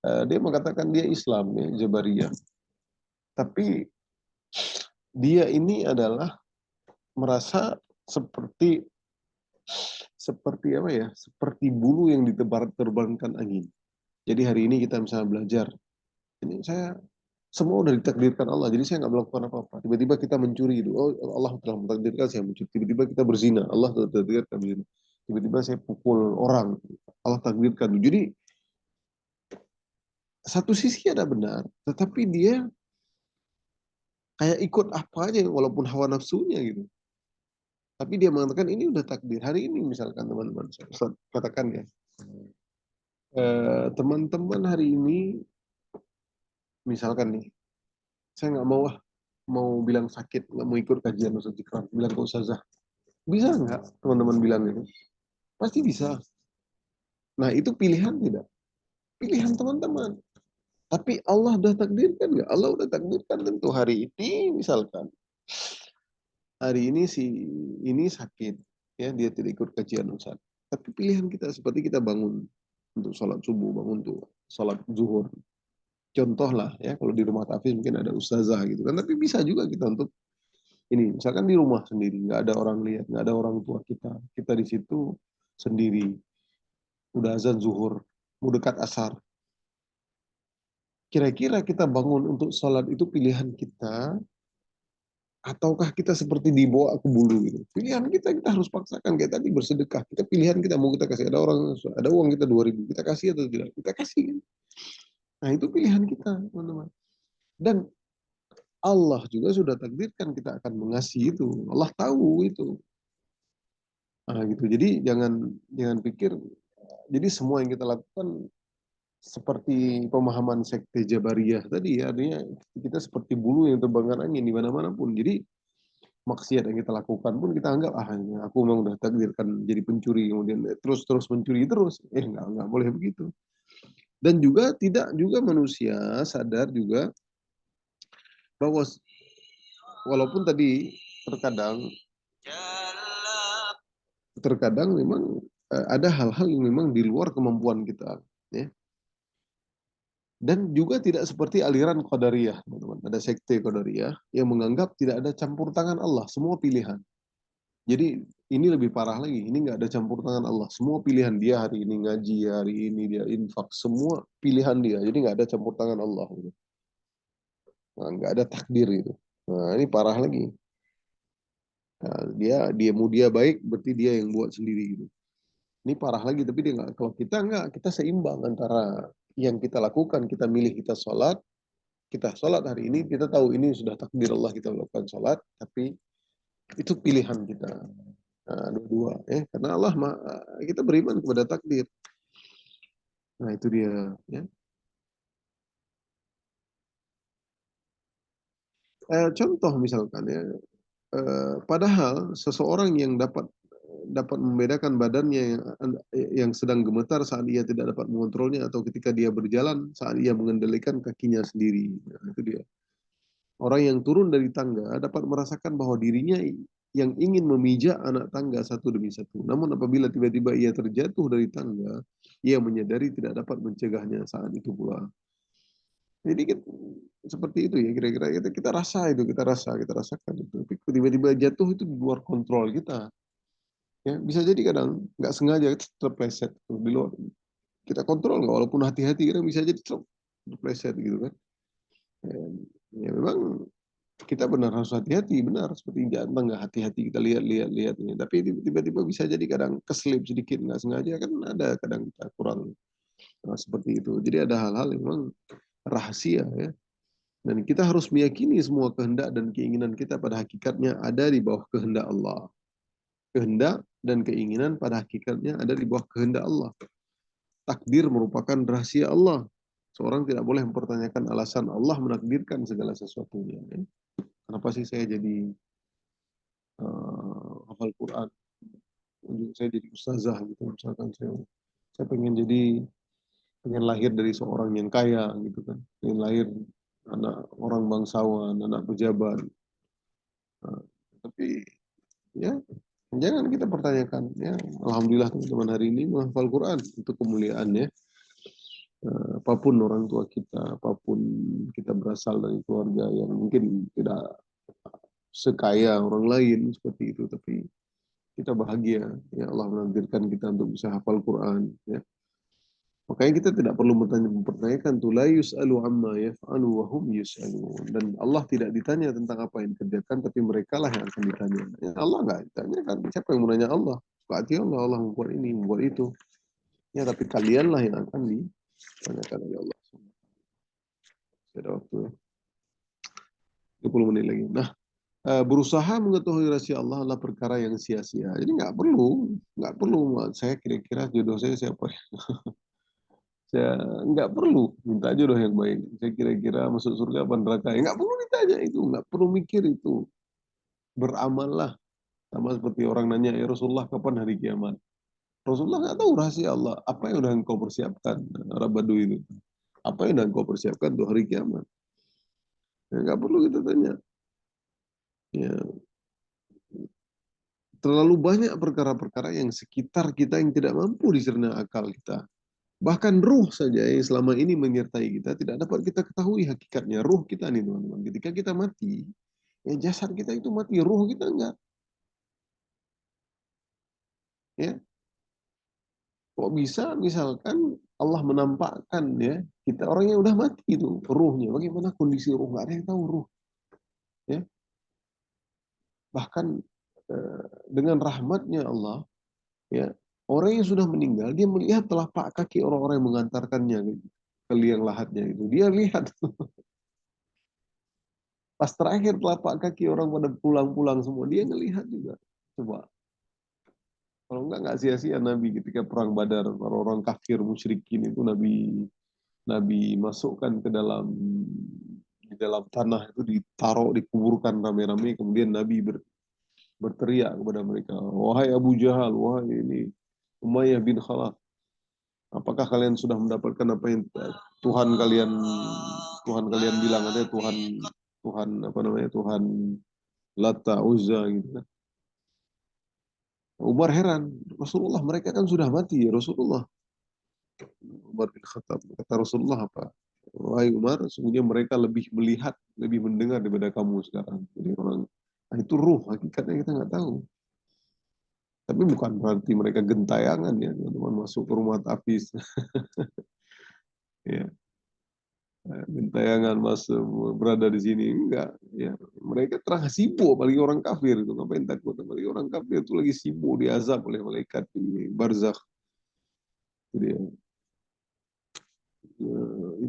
Dia mengatakan dia Islam, ya, Jabariyah. Tapi dia ini adalah merasa seperti apa ya? Seperti bulu yang diterbangkan angin. Jadi hari ini kita misalnya belajar, ini saya semua udah ditakdirkan Allah, jadi saya nggak melakukan apa-apa. Tiba-tiba kita mencuri itu, oh Allah telah mentakdirkan saya mencuri. Tiba-tiba kita berzina, Allah telah mentakdirkan berzina. Tiba-tiba saya pukul orang, Allah takdirkan. Jadi satu sisi ada benar, tetapi dia kayak ikut apa aja, walaupun hawa nafsunya gitu. Tapi dia mengatakan ini udah takdir. Hari ini misalkan teman-teman, saya katakan ya, teman-teman hari ini, misalkan nih, saya nggak mau bilang sakit, nggak mau ikut kajian Ustaz Ikram, bilang ke Ustazah. Bisa nggak teman-teman bilang itu? Pasti bisa. Nah itu pilihan tidak? Pilihan teman-teman. Tapi Allah udah takdirkan nggak? Allah udah takdirkan tentu hari ini, misalkan hari ini si ini sakit, ya dia tidak ikut kajian Ustaz. Tapi pilihan kita seperti kita bangun untuk sholat subuh, bangun untuk sholat zuhur. Contoh lah ya, kalau di rumah tahfiz mungkin ada ustazah gitu kan, tapi bisa juga kita untuk ini, misalkan di rumah sendiri, nggak ada orang lihat, nggak ada orang tua kita di situ sendiri, udah azan zuhur, mau dekat asar. Kira-kira kita bangun untuk sholat itu pilihan kita, ataukah kita seperti dibawa ke bulu gitu? Pilihan kita harus paksakan kayak tadi bersedekah. Kita pilihan kita mau kita kasih, ada orang ada uang kita 2.000, kita kasih atau tidak? Kita kasih. Nah itu pilihan kita, teman-teman. Dan Allah juga sudah takdirkan kita akan mengasihi itu. Allah tahu itu. Nah, gitu. Jadi jangan pikir. Jadi semua yang kita lakukan seperti pemahaman sekte Jabariyah tadi, ya, artinya kita seperti bulu yang terbangkan angin di mana-mana pun. Jadi maksiat yang kita lakukan pun kita anggap aku memang udah takdirkan jadi pencuri, kemudian terus mencuri terus. Nggak boleh begitu. Dan juga tidak juga manusia sadar juga bahwa walaupun tadi terkadang memang ada hal-hal yang memang di luar kemampuan kita, ya. Dan juga tidak seperti aliran Qadariyah, teman-teman. Ada sekte Qadariyah yang menganggap tidak ada campur tangan Allah, semua pilihan. Jadi ini lebih parah lagi, ini nggak ada campur tangan Allah, semua pilihan dia. Hari ini ngaji, hari ini dia infak, semua pilihan dia. Jadi nggak ada campur tangan Allah, gitu. Nah, nggak ada takdir itu. Nah ini parah lagi. Nah, dia baik, berarti dia yang buat sendiri gitu. Ini parah lagi, tapi dia nggak. Kalau kita nggak, kita seimbang antara yang kita lakukan, kita milih kita sholat, Kita sholat hari ini, kita tahu ini sudah takdir Allah kita melakukan sholat, tapi itu pilihan kita. Nah, dua-dua, karena Allah kita beriman kepada takdir. Nah itu dia, ya. Contoh misalkan ya, padahal seseorang yang dapat membedakan badannya yang sedang gemetar saat ia tidak dapat mengontrolnya atau ketika dia berjalan saat ia mengendalikan kakinya sendiri. Nah, itu dia. Orang yang turun dari tangga dapat merasakan bahwa dirinya yang ingin memijak anak tangga satu demi satu. Namun apabila tiba-tiba ia terjatuh dari tangga, ia menyadari tidak dapat mencegahnya saat itu pula. Jadi seperti itu ya kira-kira kita rasa itu, kita rasakan itu. Tapi tiba-tiba jatuh itu di luar kontrol kita. Ya, bisa jadi kadang nggak sengaja terpleset di luar. Kita kontrol nggak, walaupun hati-hati kadang bisa jadi terpleset gitu kan. Ya memang kita benar harus hati-hati, benar seperti jantan nggak hati-hati kita lihat ini. Tapi tiba-tiba bisa jadi kadang keselip sedikit nggak sengaja kan ada kadang kita kurang seperti itu. Jadi ada hal-hal yang memang rahasia ya. Dan kita harus meyakini semua kehendak dan keinginan kita pada hakikatnya ada di bawah kehendak Allah. Kehendak dan keinginan pada hakikatnya ada di bawah kehendak Allah. Takdir merupakan rahasia Allah. Seorang tidak boleh mempertanyakan alasan Allah menakdirkan segala sesuatunya. Ya. Kenapa sih saya jadi hafal Quran? Saya jadi ustazah gitu. Misalkan saya pengen lahir dari seorang yang kaya gitu kan. Pengen lahir anak orang bangsawan, anak pejabat. Nah, tapi ya jangan kita pertanyakan ya. Alhamdulillah teman-teman hari ini menghafal Quran untuk kemuliaannya. Apapun orang tua kita, apapun kita berasal dari keluarga yang mungkin tidak sekaya orang lain seperti itu, tapi kita bahagia ya Allah menakdirkan kita untuk bisa hafal Quran ya. Makanya kita tidak perlu mempertanyakan tuh la yus'alu amma yaf'alu wa hum yus'alun, dan Allah tidak ditanya tentang apa yang dikerjakan tapi mereka lah yang akan ditanya. Ya, Allah nggak ditanya kan, siapa yang menanya Allah? Berarti Allah membuat ini, membuat itu. Ya tapi kalianlah yang akan ditanyakan oleh Allah. Ada waktu ya. 20 menit lagi. Nah, berusaha mengetahui rahasia Allah adalah perkara yang sia-sia. Jadi nggak perlu. Saya kira-kira jodoh saya siapa ya? Saya nggak perlu minta jodoh yang baik. Saya kira-kira masuk surga apa neraka. Ya, nggak perlu ditanya itu, nggak perlu mikir itu. Beramallah. Sama seperti orang nanya, ya Rasulullah kapan hari kiamat? Rasulullah nggak tahu rahasia Allah. Apa yang udah engkau persiapkan? Arab Badu itu. Apa yang udah engkau persiapkan untuk hari kiamat? Ya, nggak perlu kita tanya. Ya, terlalu banyak perkara-perkara yang sekitar kita yang tidak mampu dicerna akal kita. Bahkan ruh saja yang selama ini menyertai kita tidak dapat kita ketahui hakikatnya. Ruh kita nih teman-teman. Ketika kita mati, ya jasad kita itu mati, ruh kita enggak. Ya, kok bisa misalkan Allah menampakkan ya kita orang yang udah mati itu ruhnya. Bagaimana kondisi ruh? Nggak ada yang tahu ruh. Ya, bahkan dengan rahmatnya Allah, ya orang yang sudah meninggal dia melihat telapak kaki orang-orang yang mengantarkannya ke liang lahatnya itu. Dia lihat pas terakhir telapak kaki orang pada pulang-pulang semua, dia ngelihat juga. Coba, kalau nggak sia-sia Nabi ketika perang Badar, orang-orang kafir musyrikin itu Nabi masukkan ke di dalam tanah itu ditaruh, dikuburkan rame-rame, kemudian Nabi berteriak kepada mereka, wahai Abu Jahal, wahai ini Umayyah bin Khalaf, apakah kalian sudah mendapatkan apa yang Tuhan kalian bilang, ada Tuhan apa namanya, Tuhan Lata, Uzza gitu kan. Umar heran, Rasulullah mereka kan sudah mati ya Rasulullah. Umar bin Khattab kata Rasulullah apa? Wahai Umar, sesungguhnya mereka lebih melihat, lebih mendengar daripada kamu sekarang. Jadi orang, nah itu ruh, hakikatnya kita nggak tahu. Tapi bukan berarti mereka gentayangan ya, teman-teman, masuk ke rumah Hafiz. Ya, gentayangan masuk berada di sini enggak. Ya, mereka terang sibuk, apalagi orang kafir itu ngapain takut? Apalagi orang kafir itu lagi sibuk diazab oleh malaikat di barzakh. Jadi,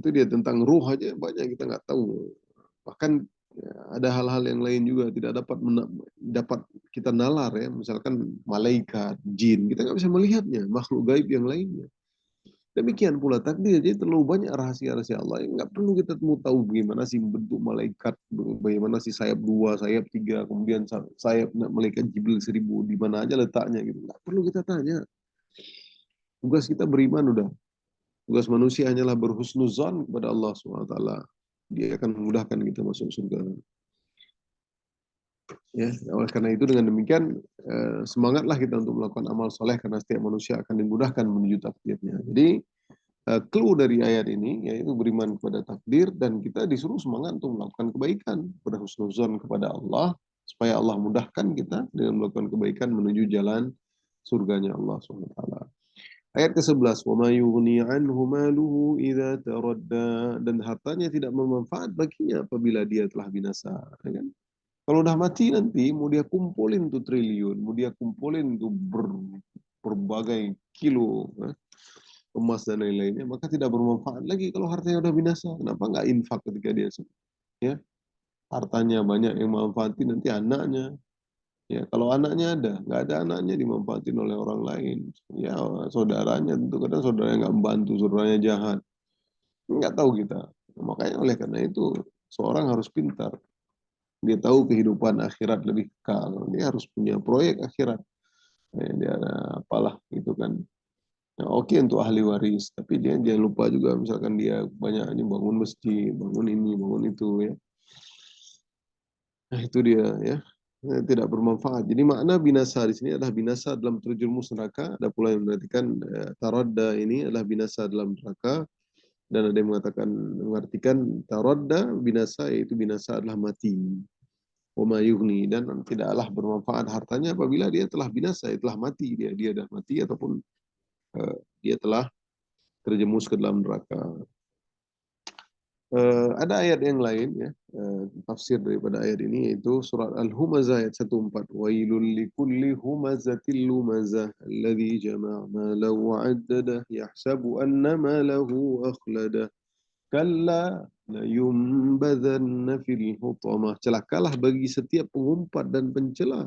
Itu dia tentang ruh aja banyak kita nggak tahu. Bahkan ya, ada hal-hal yang lain juga tidak dapat kita nalar ya. Misalkan malaikat, jin, kita nggak bisa melihatnya, makhluk gaib yang lainnya. Demikian pula takdir, jadi terlalu banyak rahasia-rahasia Allah yang nggak perlu kita mau tahu bagaimana sih bentuk malaikat, bagaimana sih sayap 2, sayap 3, kemudian sayap malaikat Jibril 1000, di mana aja letaknya gitu. Nggak perlu kita tanya. Tugas kita beriman udah. Tugas manusia hanyalah berhusnuzan kepada Allah SWT. Dia akan memudahkan kita masuk surga. Ya, oleh karena itu dengan demikian semangatlah kita untuk melakukan amal soleh karena setiap manusia akan dimudahkan menuju takdirnya. Jadi clue dari ayat ini yaitu beriman kepada takdir dan kita disuruh semangat untuk melakukan kebaikan, berhusnuzon kepada Allah supaya Allah mudahkan kita dengan melakukan kebaikan menuju jalan surganya Allah SWT. Ayat ke-11, wa ma yughni anhu maluhu idza taradda, dan hartanya tidak bermanfaat baginya apabila dia telah binasa, ya kan? Kalau udah mati nanti mau dia kumpulin tuh triliun, mau dia kumpulin tuh berbagai kilo emas dan lain-lainnya, maka tidak bermanfaat lagi kalau hartanya udah binasa. Kenapa nggak infak ketika dia ya hartanya banyak yang manfaatin nanti anaknya. Ya, kalau anaknya ada, nggak ada anaknya dimanfaatin oleh orang lain. Ya, saudaranya tentu kadang saudaranya nggak membantu, saudaranya jahat. Nggak tahu kita. Makanya oleh karena itu seorang harus pintar. Dia tahu kehidupan akhirat lebih kekal. Dia harus punya proyek akhirat. Dia apalah gitu kan. Nah, oke untuk ahli waris, tapi dia jangan lupa juga misalkan dia banyak ini bangun masjid, bangun ini, bangun itu ya. Nah, itu dia ya. Tidak bermanfaat. Jadi makna binasa di sini adalah binasa dalam terjerumus neraka. Ada pula yang menartikan taradda ini adalah binasa dalam neraka, dan ada yang mengartikan taradda binasa yaitu binasa adalah mati. Wama yughni, dan tidaklah bermanfaat hartanya apabila dia telah binasa, telah mati, dia dah mati ataupun dia telah terjerumus ke dalam neraka. Ada ayat yang lain ya, tafsir daripada ayat ini yaitu surat Al-Humazah ayat 14. Wailul likulli humazatil lumazah alladzi jama'a malan wa 'addadah yahsabu anna malahu akhladah kalla layumbadzanna fil hutamah. Celakalah bagi setiap pengumpat dan pencela.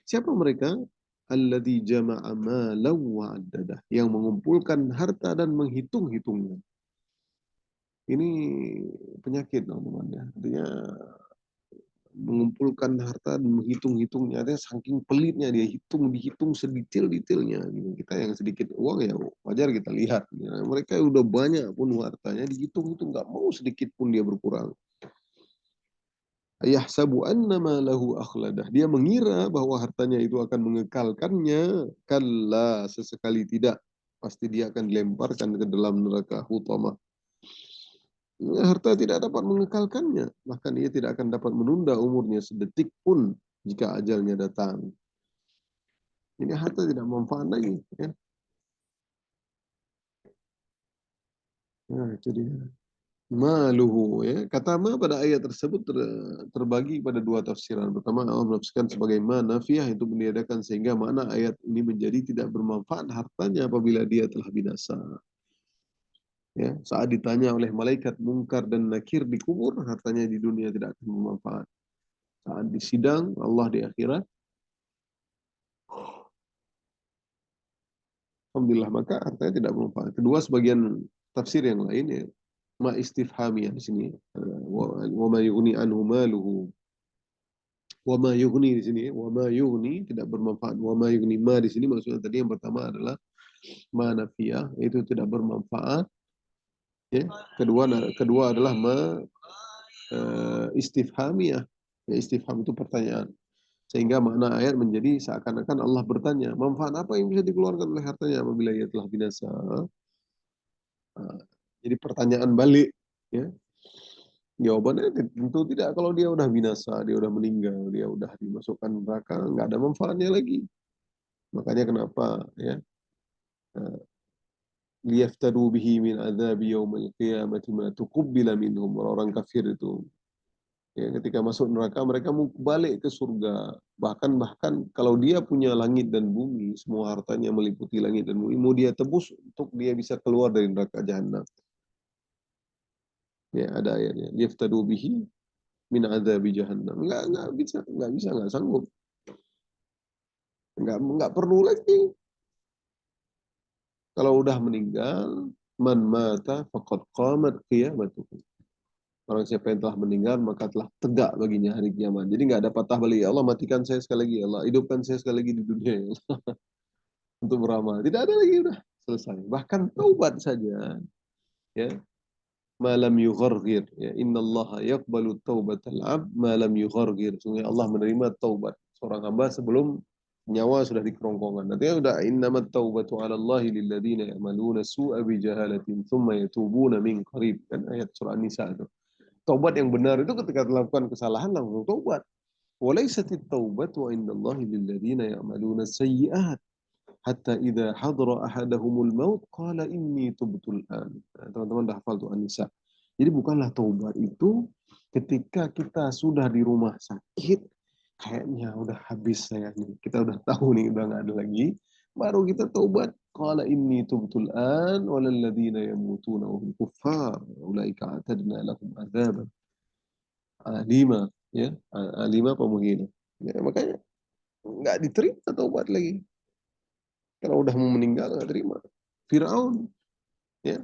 Siapa mereka? Alladzi jama'a malan wa 'addadah, yang mengumpulkan harta dan menghitung-hitungnya. Ini penyakit teman-teman. Artinya mengumpulkan harta dan menghitung-hitungnya. Artinya saking pelitnya dia dihitung sedetail-detailnya. Gitu. Kita yang sedikit uang ya wajar kita lihat. Ya, mereka udah banyak pun hartanya dihitung-hitung, nggak mau sedikit pun dia berkurang. Yahsabu annama lahu akhladah. Dia mengira bahwa hartanya itu akan mengekalkannya. Kalla, sesekali tidak. Pasti dia akan dilemparkan ke dalam neraka hutamah. Harta tidak dapat mengekalkannya, bahkan ia tidak akan dapat menunda umurnya sedetik pun jika ajalnya datang. Ini harta tidak manfaat lagi. Ya. Nah, itu dia. Maluhu, ya. Kata ma pada ayat tersebut terbagi pada dua tafsiran. Pertama, Allah menafsirkan sebagai ma nafiyah, itu meniadakan, sehingga makna ayat ini menjadi tidak bermanfaat hartanya apabila dia telah binasa. Ya, saat ditanya oleh malaikat mungkar dan nakir di kubur, hartanya di dunia tidak akan bermanfaat. Saat di sidang Allah di akhirat, alhamdulillah, maka hartanya tidak bermanfaat. Kedua, sebagian tafsir yang lain ya, ma istifhamiyah di sini. Wa ma yughni anhu maluhu. Wa ma yughni di sini, wa ma yughni tidak bermanfaat. Wa ma yughni ma di sini maksudnya tadi yang pertama adalah ma nafiyah, itu tidak bermanfaat. Ya. Kedua adalah ma istifhamiyah. Ya, istifham itu pertanyaan. Sehingga makna ayat menjadi seakan-akan Allah bertanya, manfaat apa yang bisa dikeluarkan oleh hartanya apabila ia telah binasa? Jadi pertanyaan balik, ya. Jawabannya tentu tidak. Kalau dia udah binasa, dia udah meninggal, dia udah dimasukkan neraka, nggak ada manfaatnya lagi. Makanya kenapa ya? Liyaftadu bihi min adzabi yaumil qiyamati ma tuqabbila minhum. Orang kafir itu ya, ketika masuk neraka mereka mau balik ke surga. Bahkan kalau dia punya langit dan bumi, semua hartanya meliputi langit dan bumi, mau dia tebus untuk dia bisa keluar dari neraka jahanam. Ya, ada ayatnya. Yaftadu bihi min adzabi jahannam. Nggak sanggup. Nggak perlu lagi. Kalau udah meninggal, man mata faqad qamat qiyamatuhu. Orang siapa yang telah meninggal, maka telah tegak baginya hari kiamat. Jadi nggak ada patah balik. Ya Allah, matikan saya sekali lagi. Ya Allah, hidupkan saya sekali lagi di dunia. Ya Allah, untuk beramal. Tidak ada lagi, udah selesai. Bahkan taubat saja. Ya, malam yughargir. Ya, innallaha yaqbalu taubatal abd malam yughargir. Sungguh Allah menerima taubat seorang hamba sebelum nyawa sudah di kerongkongan. Nanti udah innamat taubatu 'ala Allahi lil ladzina ya'maluna su'a bi jahalatin tsumma yatubuna min qarib. Kan ayat surah An-Nisa itu. Taubat yang benar itu ketika melakukan kesalahan langsung taubat. Walaisatit taubatu 'indallahi lil ladzina ya'maluna sayyi'at hatta idza hadara ahadahumul maut qala inni tubtul an. Nah, teman-teman dah hafal tuh An-Nisa. Jadi bukanlah taubat itu ketika kita sudah di rumah sakit, kayaknya udah habis saya nih. Kita udah tahu nih udah nggak ada lagi, baru kita taubat. Qala inni tubtul an walal ladzina yamutuna wa hum kuffar ulaika atadna lahum adzaban alima, ya, alima pemuhina. Ya, makanya nggak diterima taubat lagi. Kalau udah mau meninggal nggak terima. Firaun, ya,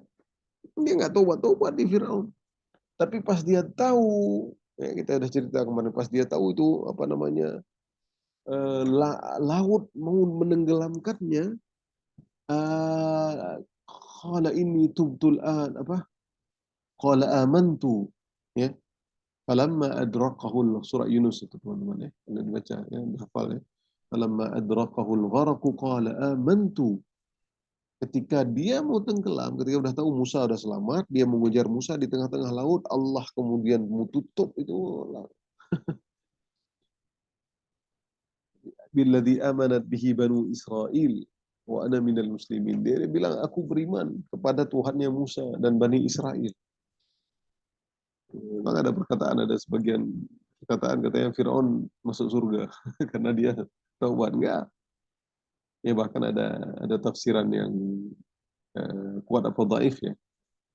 dia nggak tobat di Firaun. Tapi pas dia tahu, ya kita udah cerita kemarin, pas dia tahu itu apa namanya laut mau menenggelamkannya, qala ini tubtul an apa? Qala amantu, ya. Falamma adraqahu surah Yunus itu teman-teman ya, yang dibaca ya, hafal ya. Falamma adraqahu al-gharq qala amantu. Ketika dia mau tenggelam, ketika udah tahu Musa udah selamat, dia mengejar Musa di tengah-tengah laut, Allah kemudian mau tutup itu billadzi amanat bihi banu Israel wa ana minal muslimin. Dia bilang aku beriman kepada Tuhannya Musa dan Bani Israel. Memang ada perkataan, ada sebagian perkataan katanya Firaun masuk surga karena dia taubat. Enggak. Ya bahkan ada tafsiran yang kuat apa dhaif ya.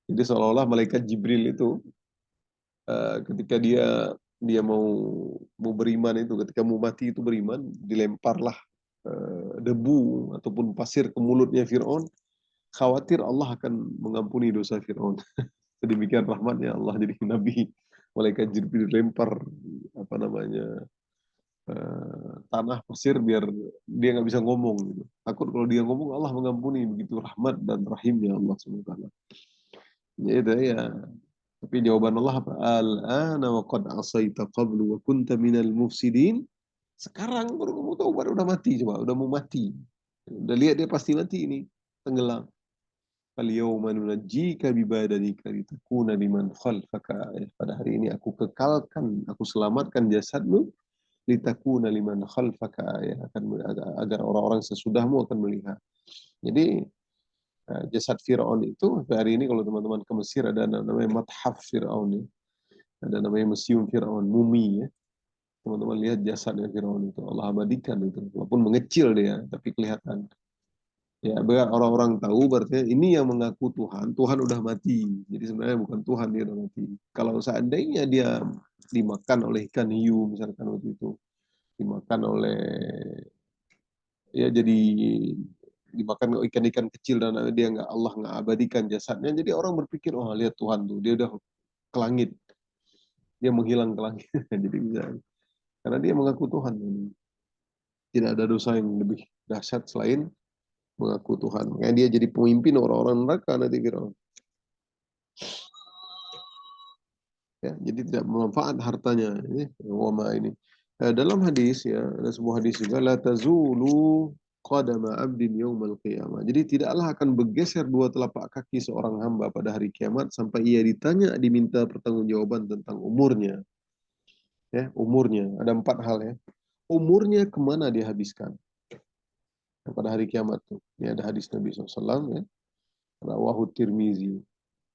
Jadi seolah-olah malaikat Jibril itu ketika dia mau beriman itu, ketika mau mati itu beriman, dilemparlah debu ataupun pasir ke mulutnya Fir'aun, khawatir Allah akan mengampuni dosa Fir'aun. Sedemikian rahmatnya Allah, jadi Nabi malaikat Jibril lempar apa namanya tanah pasir biar dia nggak bisa ngomong gitu. Takut kalau dia ngomong Allah mengampuni, begitu rahmat dan rahimnya Allah SWT. Ya itu ya. Tapi jawaban Allah apa? Al-ana wa qad asaita qablu wa kunta minal mufsidin. Sekarang baru kamu tahu, baru udah mati, coba udah mau mati. Udah lihat dia pasti mati ini, tenggelam. Al-yawma nunajjika bibadanika litakuna liman khalfaka. Pada hari ini aku kekalkan, aku selamatkan jasadmu litakuna liman khalfaka, ya, agar orang-orang sesudahmu akan melihat. Jadi jasad Firaun itu hari ini kalau teman-teman ke Mesir ada namanya Mathaf Firaun ya. Ada namanya Museum Firaun, mumi ya. Teman-teman lihat jasadnya Firaun itu Allah abadikan itu. Walaupun mengecil dia tapi kelihatan. Ya, biar orang-orang tahu berarti ini yang mengaku Tuhan, Tuhan udah mati. Jadi sebenarnya bukan Tuhan, dia udah mati. Kalau seandainya dia dimakan oleh ikan hiu misalkan waktu itu, dimakan oleh, ya jadi dimakan ikan-ikan kecil dan dia nggak, Allah nggak abadikan jasadnya, jadi orang berpikir oh lihat Tuhan tuh dia udah ke langit, dia menghilang ke langit. Jadi bisa karena dia mengaku Tuhan, tidak ada dosa yang lebih dahsyat selain mengaku Tuhan. Makanya dia jadi pemimpin orang-orang neraka nanti Firaun. Ya, jadi tidak bermanfaat hartanya ini wama ini. Dalam hadis ya, ada sebuah hadis juga, la tazulu qadama abdin yaumal qiyamah. Jadi tidaklah akan bergeser dua telapak kaki seorang hamba pada hari kiamat sampai ia ditanya, diminta pertanggungjawaban tentang umurnya. Ya, umurnya ada 4 hal ya. Umurnya kemana dia habiskan pada hari kiamat tuh. Ini ada hadis Nabi SAW ya. Rawahu Tirmizi.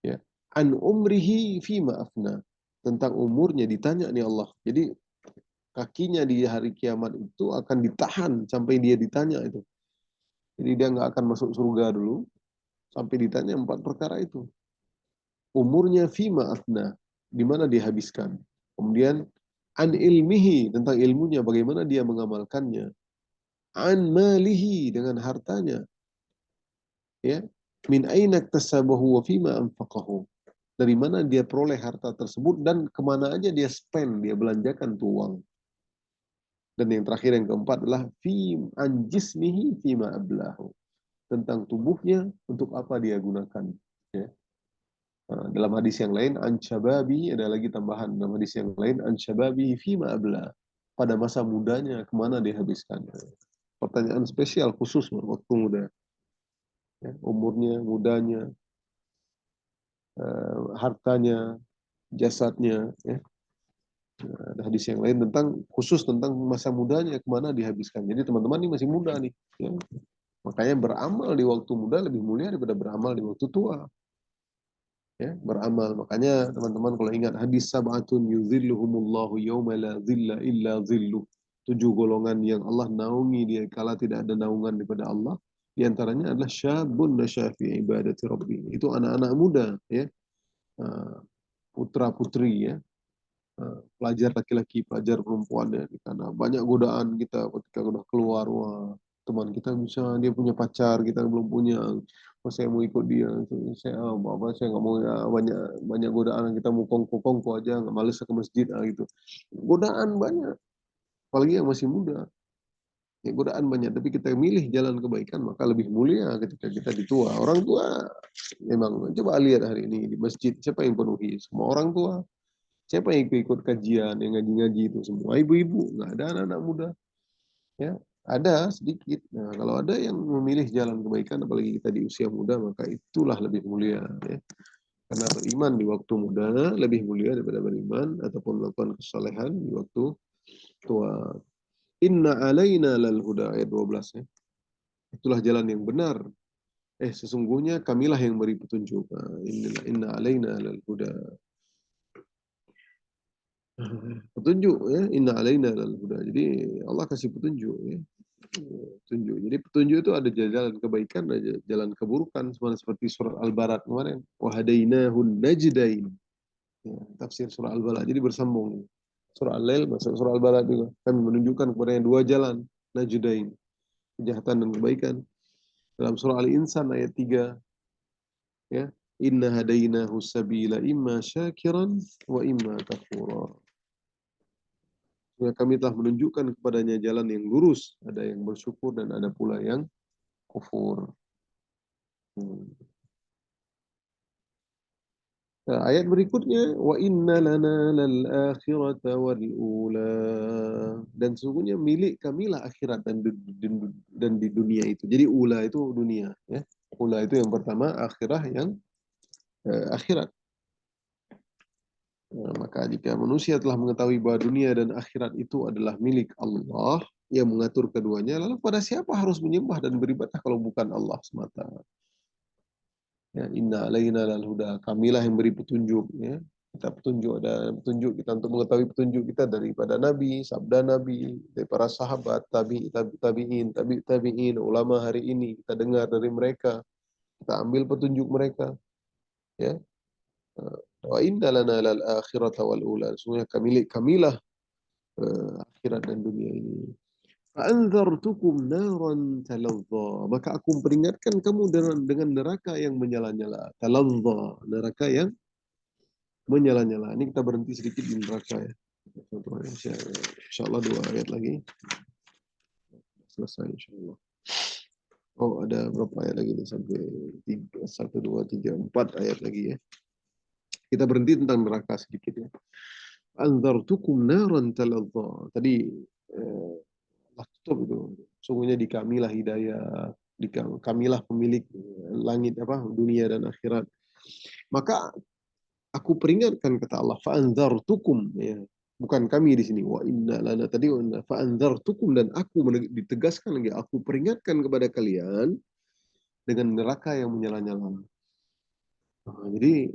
Ya. An umrihi fima afna. Tentang umurnya ditanya nih Allah. Jadi kakinya di hari kiamat itu akan ditahan sampai dia ditanya itu. Jadi dia nggak akan masuk surga dulu sampai ditanya 4 perkara itu. umurnya fima afna, di mana dia habiskan. Kemudian an ilmihi, tentang ilmunya, bagaimana dia mengamalkannya. An malihi, dengan hartanya, ya. Min aina iktasabahu wa fima anfaqahu, dari mana dia peroleh harta tersebut dan kemana aja dia spend, dia belanjakan tuh uang. Dan yang terakhir, yang keempat adalah fi an jismihi fima ablahu, tentang tubuhnya, untuk apa dia gunakan, ya. Dalam hadis yang lain an syababi, ada lagi tambahan dalam hadis yang lain an syababi fima abla, pada masa mudanya kemana dia habiskan. Pertanyaan spesial khusus waktu muda, ya. Umurnya, mudanya, hartanya, jasadnya, ya. Ada hadis yang lain tentang khusus tentang masa mudanya kemana dihabiskan. Jadi teman-teman ini masih muda nih, ya. Makanya beramal di waktu muda lebih mulia daripada beramal di waktu tua, ya. Beramal, makanya teman-teman kalau ingat hadis sab'atun yuzilluhumullahu yawma la zilla illa zilluh, 7 golongan yang Allah naungi dia kala tidak ada naungan daripada Allah, di antaranya adalah syabun nasya fi ibadati rabbih, itu anak-anak muda, ya. Putra putri, ya. Pelajar laki-laki, pelajar perempuan, ya. Karena banyak godaan kita ketika udah keluar, wah, teman kita bisa, dia punya pacar, kita belum punya, oh, saya mau ikut dia, saya nggak mau, ya, banyak banyak godaan, kita mau kongko aja, nggak males ke masjid, gitu. Godaan banyak, apalagi yang masih muda, ya, godaan banyak, tapi kita milih jalan kebaikan, maka lebih mulia ketika kita ditua. Orang tua memang, coba lihat hari ini di masjid siapa yang penuhi? Semua orang tua. Siapa yang ikut kajian, yang ngaji-ngaji itu semua ibu-ibu, nggak ada anak-anak muda, ya. Ada sedikit. Nah, kalau ada yang memilih jalan kebaikan, apalagi kita di usia muda, maka itulah lebih mulia, ya. Karena beriman di waktu muda lebih mulia daripada beriman ataupun melakukan kesalehan di waktu tua. Inna alaina lal huda, ayat 12, ya. Itulah jalan yang benar. Sesungguhnya kamilah yang beri petunjuk. Inna alaina lal huda. Petunjuk, ya. Inna alaina lal huda. Jadi Allah kasih petunjuk, ya. Petunjuk. Jadi petunjuk itu ada jalan kebaikan, ada jalan keburukan, seperti surat Al-Balad kemarin. Wa hadainahun najdain. Ya, tafsir surah Al-Balad. Jadi bersambung. Surah Al-Lail masuk surah Al-Balad juga. Kami menunjukkan kepadanya 2 jalan, najdain, kejahatan dan kebaikan. Dalam surah Al-Insan ayat 3, ya. Inna hadainahu sabila imma syakiran wa imma kafura. Kami telah menunjukkan kepadanya jalan yang lurus, ada yang bersyukur dan ada pula yang kufur. Nah, ayat berikutnya, wa inna lana lal akhirata wal ula, dan sesungguhnya milik kamilah akhirat dan di dunia itu. Jadi ula itu dunia, ya. Ula itu yang pertama, akhirah yang akhirat. Nah, maka jika manusia telah mengetahui bahwa dunia dan akhirat itu adalah milik Allah yang mengatur keduanya, lalu pada siapa harus menyembah dan beribadah kalau bukan Allah semata? Ya, inna alaina lal huda, kamilah yang beri petunjuk, ya. Kita petunjuk, ada petunjuk kita untuk mengetahui petunjuk kita daripada Nabi, sabda Nabi, dari para sahabat, tabi'in, ulama hari ini, kita dengar dari mereka, kita ambil petunjuk mereka, ya. Wa inna lana lal akhirata wal ula, semuanya kamilah akhirat dan dunia ini. Fa'anzartukum naran talazza, maka aku peringatkan kamu dengan neraka yang menyala-nyala. Talazza, neraka yang menyala-nyala. Ini kita berhenti sedikit di neraka, ya. Insyaallah 2 ayat lagi selesai insyaallah. Oh, ada berapa ayat lagi nih, sampai 1, 2, 3, 4 ayat lagi, ya. Kita berhenti tentang neraka sedikit, ya. Anzartukum naran talazza. Tadi tutup itu. Sungguhnya di kamilah hidayah, di kamilah pemilik langit, dunia dan akhirat. Maka aku peringatkan, kata Allah, fa'anzartukum, ya. Bukan kami di sini, wa inna lana tadi, wa inna fa'anzartukum, dan aku ditegaskan lagi, aku peringatkan kepada kalian dengan neraka yang menyala-nyala. Nah, jadi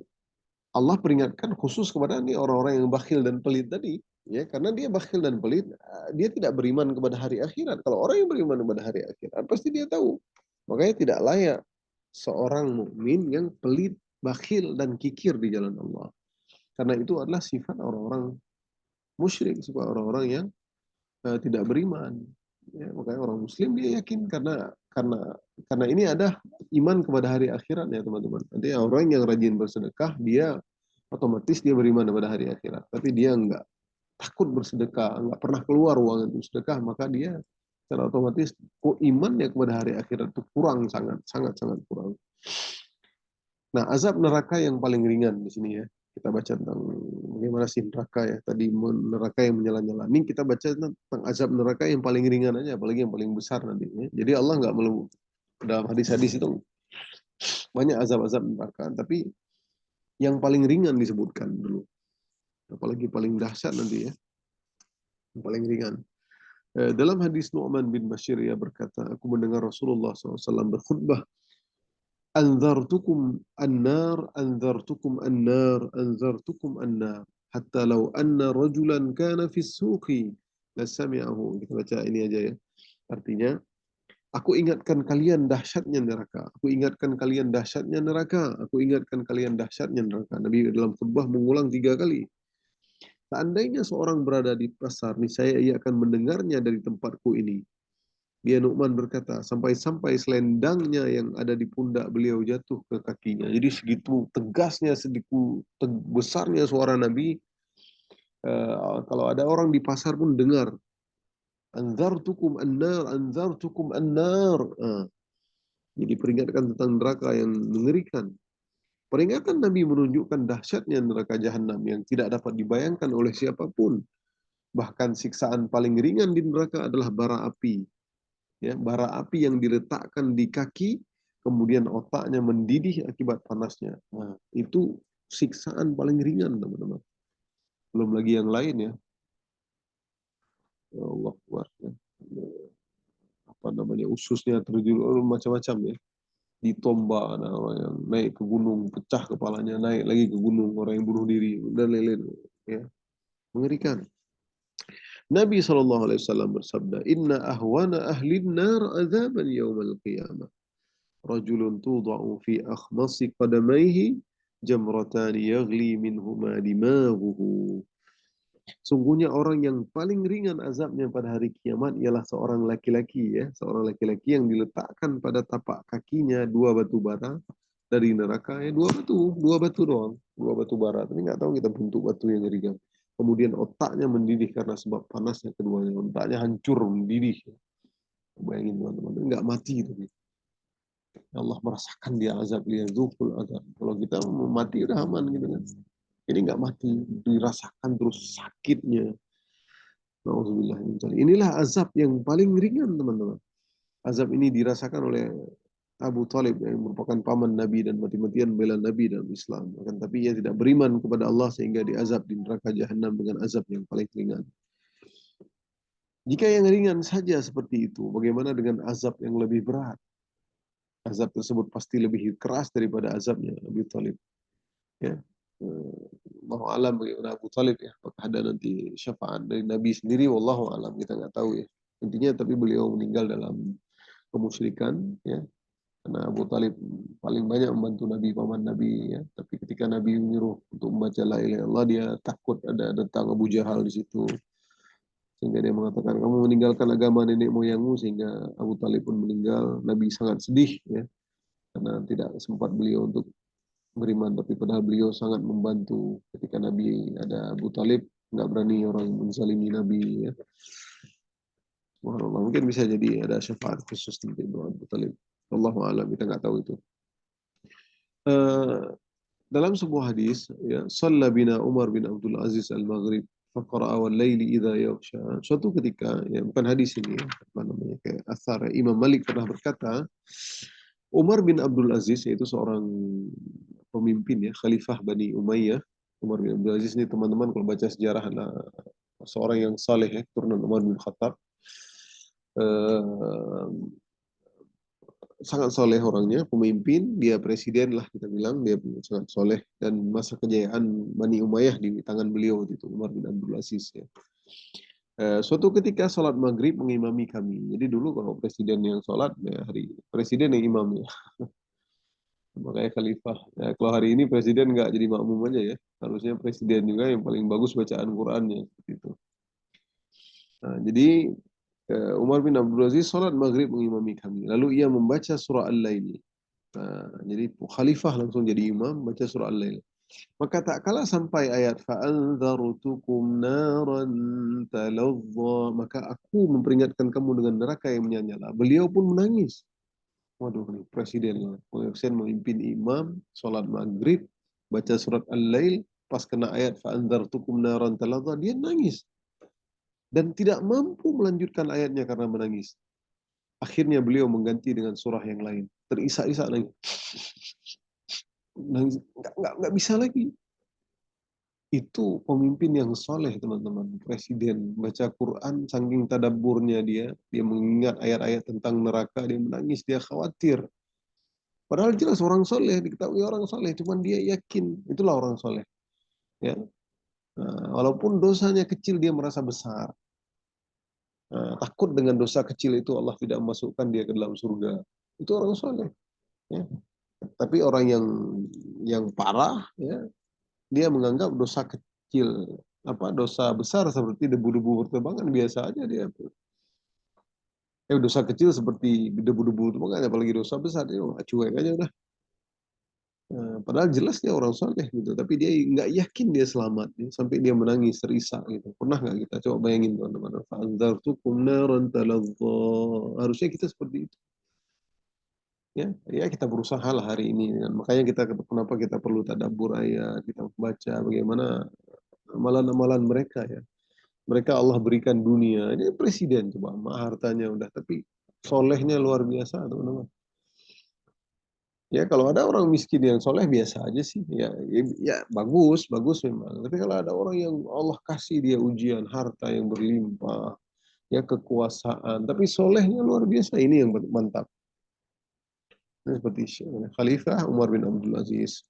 Allah peringatkan khusus kepada ini orang-orang yang bakhil dan pelit tadi, ya, karena dia bakhil dan pelit, dia tidak beriman kepada hari akhirat. Kalau orang yang beriman kepada hari akhirat, pasti dia tahu. Makanya tidak layak seorang mukmin yang pelit bakhil dan kikir di jalan Allah. Karena itu adalah sifat orang-orang musyrik, sifat orang-orang yang tidak beriman. Ya, makanya orang Muslim dia yakin karena ini ada iman kepada hari akhirat ya teman-teman. Nanti orang yang rajin bersedekah dia otomatis dia beriman kepada hari akhirat. Tapi dia enggak takut bersedekah, enggak pernah keluar uang untuk sedekah, maka dia secara otomatis imannya kepada hari akhirat itu kurang, sangat kurang. Nah, azab neraka yang paling ringan di sini ya. Kita baca tentang bagaimana sih neraka ya. Tadi neraka yang menyala-nyala. Ini kita baca tentang azab neraka yang paling ringan aja, apalagi yang paling besar nanti. Ya. Jadi Allah nggak melulu dalam hadis-hadis itu banyak azab-azab neraka, tapi yang paling ringan disebutkan dulu. Apalagi paling dahsyat nanti ya. Yang paling ringan. Dalam hadis Nu'man bin Bashir ya berkata, aku mendengar Rasulullah SAW berkhutbah, anzartukum annar, anzartukum annar, anzartukum annar, hatta law anna rajulan kana fi suqi lasami'ahu. Kita baca ini aja ya. Artinya, aku ingatkan kalian dahsyatnya neraka. Aku ingatkan kalian dahsyatnya neraka. Aku ingatkan kalian dahsyatnya neraka. Nabi dalam khutbah mengulang 3 kali. Seandainya seorang berada di pasar, niscaya ia akan mendengarnya dari tempatku ini. Dia Nu'man berkata, sampai-sampai selendangnya yang ada di pundak beliau jatuh ke kakinya. Jadi segitu tegasnya, segitu besarnya suara Nabi. Kalau ada orang di pasar pun dengar. Anzartukum annar, anzartukum annar. Jadi peringatkan tentang neraka yang mengerikan. Peringatan Nabi menunjukkan dahsyatnya neraka jahanam yang tidak dapat dibayangkan oleh siapapun. Bahkan siksaan paling ringan di neraka adalah bara api. Ya, bara api yang diletakkan di kaki, kemudian otaknya mendidih akibat panasnya. Nah, itu siksaan paling ringan, teman-teman. Belum lagi yang lain ya. Ya Allah, ya. Apa namanya, ususnya terjulur, macam-macam ya. Ditombak, ada orang yang naik ke gunung, pecah kepalanya, naik lagi ke gunung, orang yang bunuh diri, dan lain-lain. Ya. Mengerikan. Nabi SAW bersabda, Inna ahwana ahlin nar azaban yawmal qiyamah. Rajulun tuda'u fi akhmasi qadamaihi jamratani yaghli minhuma dimaghuhu. Sungguhnya orang yang paling ringan azabnya pada hari kiamat ialah seorang laki-laki ya, seorang laki-laki yang diletakkan pada tapak kakinya 2 batu bara dari neraka ya, 2 batu doang, 2 batu bara. Tapi nggak tahu kita bentuk batu yang ringan. Kemudian otaknya mendidih karena sebab panasnya keduanya, otaknya hancur mendidih. Bayangin teman-teman, nggak mati tapi. Allah merasakan dia azab, dia zuhul azab. Kalau kita mati udah aman gitu kan. Ini nggak mati, dirasakan terus sakitnya. Nauzubillah. Inilah azab yang paling ringan teman-teman. Azab ini dirasakan oleh Abu Talib yang merupakan paman Nabi dan mati-matian bela Nabi dalam Islam. Akan tapi ia tidak beriman kepada Allah sehingga diazab di neraka jahanam dengan azab yang paling ringan. Jika yang ringan saja seperti itu, bagaimana dengan azab yang lebih berat? Azab tersebut pasti lebih keras daripada azabnya Abu Talib. Ya. Allahu alam bagaimana Abu Talib ya. Apakah ada nanti syafaat dari Nabi sendiri? Wallahu alam, kita nggak tahu ya. Intinya tapi beliau meninggal dalam kemusyrikan ya. Karena Abu Talib paling banyak membantu Nabi, paman Nabi ya. Tapi ketika Nabi menyuruh untuk membaca la ilaha illallah, dia takut ada datang Abu Jahal di situ. Sehingga dia mengatakan, kamu meninggalkan agama nenek moyangmu, sehingga Abu Talib pun meninggal. Nabi sangat sedih ya, karena tidak sempat beliau untuk beriman, tapi padahal beliau sangat membantu ketika Nabi ada Abu Talib, nggak berani orang menzalimi Nabi ya. Subhanallah, mungkin bisa jadi ada syafaat khusus nanti doa Abu Talib. Allahu a'lam, kita nggak tahu itu. Dalam sebuah hadis, ya, Shalla bina Umar bin Abdul Aziz al-Maghrib, faqara'a wal laili idza yaghsha. Suatu ketika, ya bukan hadis ini, ya, apa namanya, kayak asar, ya, Imam Malik pernah berkata, Umar bin Abdul Aziz yaitu seorang pemimpin ya, khalifah Bani Umayyah. Umar bin Abdul Aziz ini teman-teman kalau baca sejarah adalah seorang yang saleh ya, keturunan Umar bin Khattab. Sangat soleh orangnya, pemimpin, dia presiden lah kita bilang, dia sangat soleh, dan masa kejayaan Bani Umayyah di tangan beliau itu Umar bin Abdul Aziz ya. Suatu ketika sholat maghrib mengimami kami. Jadi dulu kalau presiden yang sholat, ya hari presiden yang imamnya. Makanya khalifah. Ya, kalau hari ini presiden nggak jadi makmum aja ya. Harusnya presiden juga yang paling bagus bacaan Qurannya. Seperti itu. Nah, jadi Umar bin Abdul Aziz sholat maghrib mengimami kami. Lalu ia membaca surah Al-Lail. Nah, jadi khalifah langsung jadi imam baca surah Al-Lail. Maka tak kalah sampai ayat fa'anzartukum naran talazza, maka aku memperingatkan kamu dengan neraka yang menyala-nyala. Beliau pun menangis. Waduh, nih presiden. Presiden memimpin imam sholat maghrib baca surat Al-Lail, pas kena ayat fa'anzartukum naran talazza, dia nangis dan tidak mampu melanjutkan ayatnya karena menangis. Akhirnya beliau mengganti dengan surah yang lain. Terisak-isak lagi. Nangis. Nggak bisa lagi. Itu pemimpin yang soleh, teman-teman. Presiden baca Quran, saking tadabburnya dia mengingat ayat-ayat tentang neraka, dia menangis, dia khawatir. Padahal jelas orang soleh, diketahui orang soleh, cuman dia yakin itulah orang soleh. Ya, walaupun dosanya kecil, dia merasa besar. Takut dengan dosa kecil itu Allah tidak memasukkan dia ke dalam surga. Itu orang soleh. Ya. Tapi orang yang parah, ya, dia menganggap dosa kecil, dosa besar seperti debu-debu berterbangan biasa aja dia. Dosa kecil seperti debu-debu berterbangan, apalagi dosa besar dia cuek aja udah. Padahal jelas dia orang soleh gitu, tapi dia nggak yakin dia selamat, ya, sampai dia menangis terisak gitu. Pernah nggak kita coba bayangin teman-teman? Fa'anzartukum naran talazza. Harusnya kita seperti itu. Ya kita berusaha lah hari ini. Makanya kenapa kita perlu tadabbur ayat, kita baca bagaimana amalan-amalan mereka ya. Mereka Allah berikan dunia. Ini presiden coba, hartanya udah, tapi solehnya luar biasa, teman-teman. Ya kalau ada orang miskin yang soleh biasa aja sih. Ya bagus, bagus memang. Tapi kalau ada orang yang Allah kasih dia ujian harta yang berlimpah, ya kekuasaan, tapi solehnya luar biasa, ini yang mantap. Ini seperti Khalifah Umar bin Abdul Aziz.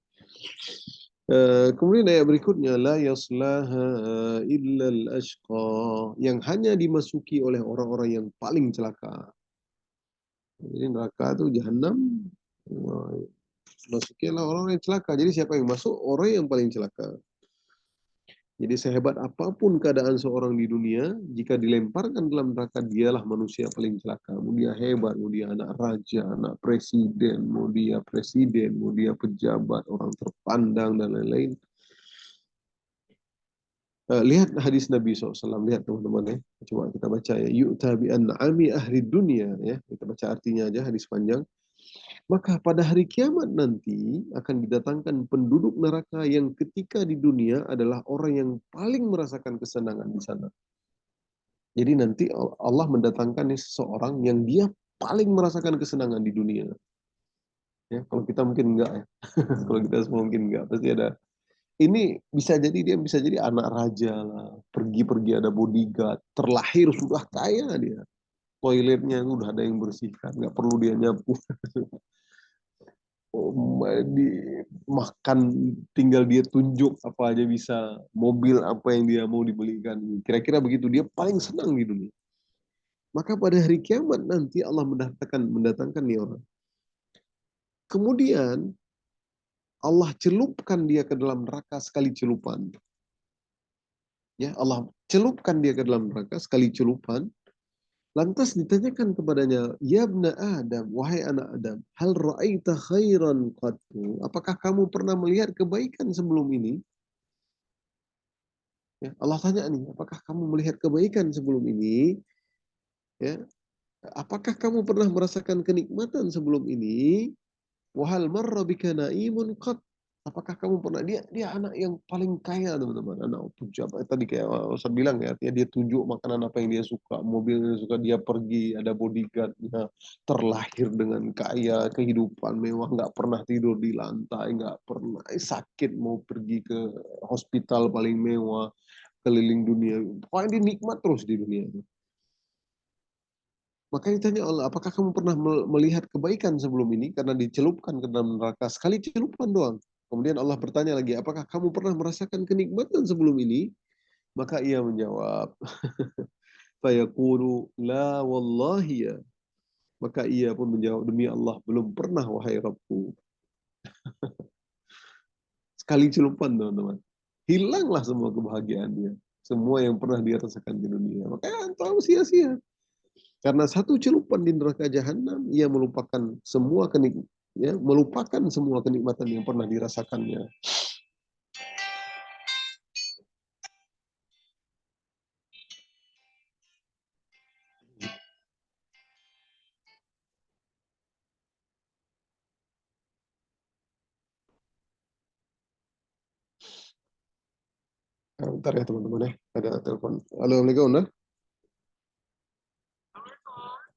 Kemudian ayat berikutnya la yaslaha illa al-ashqa, yang hanya dimasuki oleh orang-orang yang paling celaka. Jadi neraka itu jahanam, masukilah orang yang celaka. Jadi siapa yang masuk? Orang yang paling celaka. Jadi sehebat apapun keadaan seorang di dunia, jika dilemparkan dalam neraka, dialah manusia paling celaka. Mau dia hebat, mau dia anak raja, anak presiden, mau dia pejabat, orang terpandang, dan lain-lain. Lihat hadis Nabi SAW, lihat teman-teman ya. Coba kita baca ya. Yu'ta bi an'ami ahli dunia ya. Kita baca artinya aja, hadis panjang. Maka pada hari kiamat nanti akan didatangkan penduduk neraka yang ketika di dunia adalah orang yang paling merasakan kesenangan di sana. Jadi nanti Allah mendatangkan seseorang yang dia paling merasakan kesenangan di dunia. Ya, kalau kita mungkin enggak ya. Kalau kita semua mungkin enggak. Pasti ada. Ini dia bisa jadi anak raja lah. Pergi-pergi ada bodyguard. Terlahir sudah kaya dia. Toiletnya udah ada yang bersihkan. Nggak perlu dia nyapu. Di makan tinggal dia tunjuk apa aja bisa, mobil apa yang dia mau dibelikan, kira-kira begitu, dia paling senang di dunia. Maka pada hari kiamat nanti Allah mendatangkan nih orang, kemudian Allah celupkan dia ke dalam neraka sekali celupan, ya Allah celupkan dia ke dalam neraka sekali celupan. Lantas ditanyakan kepadanya, ya ibna Adam, wahai anak Adam, hal ra'aita khairan qattu? Apakah kamu pernah melihat kebaikan sebelum ini? Ya, Allah tanya nih, apakah kamu melihat kebaikan sebelum ini? Ya, apakah kamu pernah merasakan kenikmatan sebelum ini? Wahal marra bika naimun qat? Apakah kamu pernah, dia anak yang paling kaya teman-teman, anak pejabat tadi kayak Ustaz bilang ya, dia tunjuk makanan apa yang dia suka, mobil yang dia suka, dia pergi ada bodyguardnya, terlahir dengan kaya, kehidupan mewah, nggak pernah tidur di lantai, nggak pernah sakit, mau pergi ke hospital paling mewah, keliling dunia. Pokoknya dia nikmat terus di dunia itu. Maka ditanya Allah, apakah kamu pernah melihat kebaikan sebelum ini? Karena dicelupkan ke dalam neraka sekali celupan doang. Kemudian Allah bertanya lagi, apakah kamu pernah merasakan kenikmatan sebelum ini? Maka ia menjawab, fayaqulu la wallahi ya. Maka ia pun menjawab, demi Allah belum pernah wahai Rabbku. Sekali celupan, teman-teman. Hilanglah semua kebahagiaan dia. Semua yang pernah dia rasakan di dunia. Makanya tahu sia-sia. Karena satu celupan di neraka jahanam, ia melupakan semua melupakan semua kenikmatan yang pernah dirasakannya. Nah, bentar ya teman-teman ya, ada telepon. Halo, Assalamualaikum, Bunda.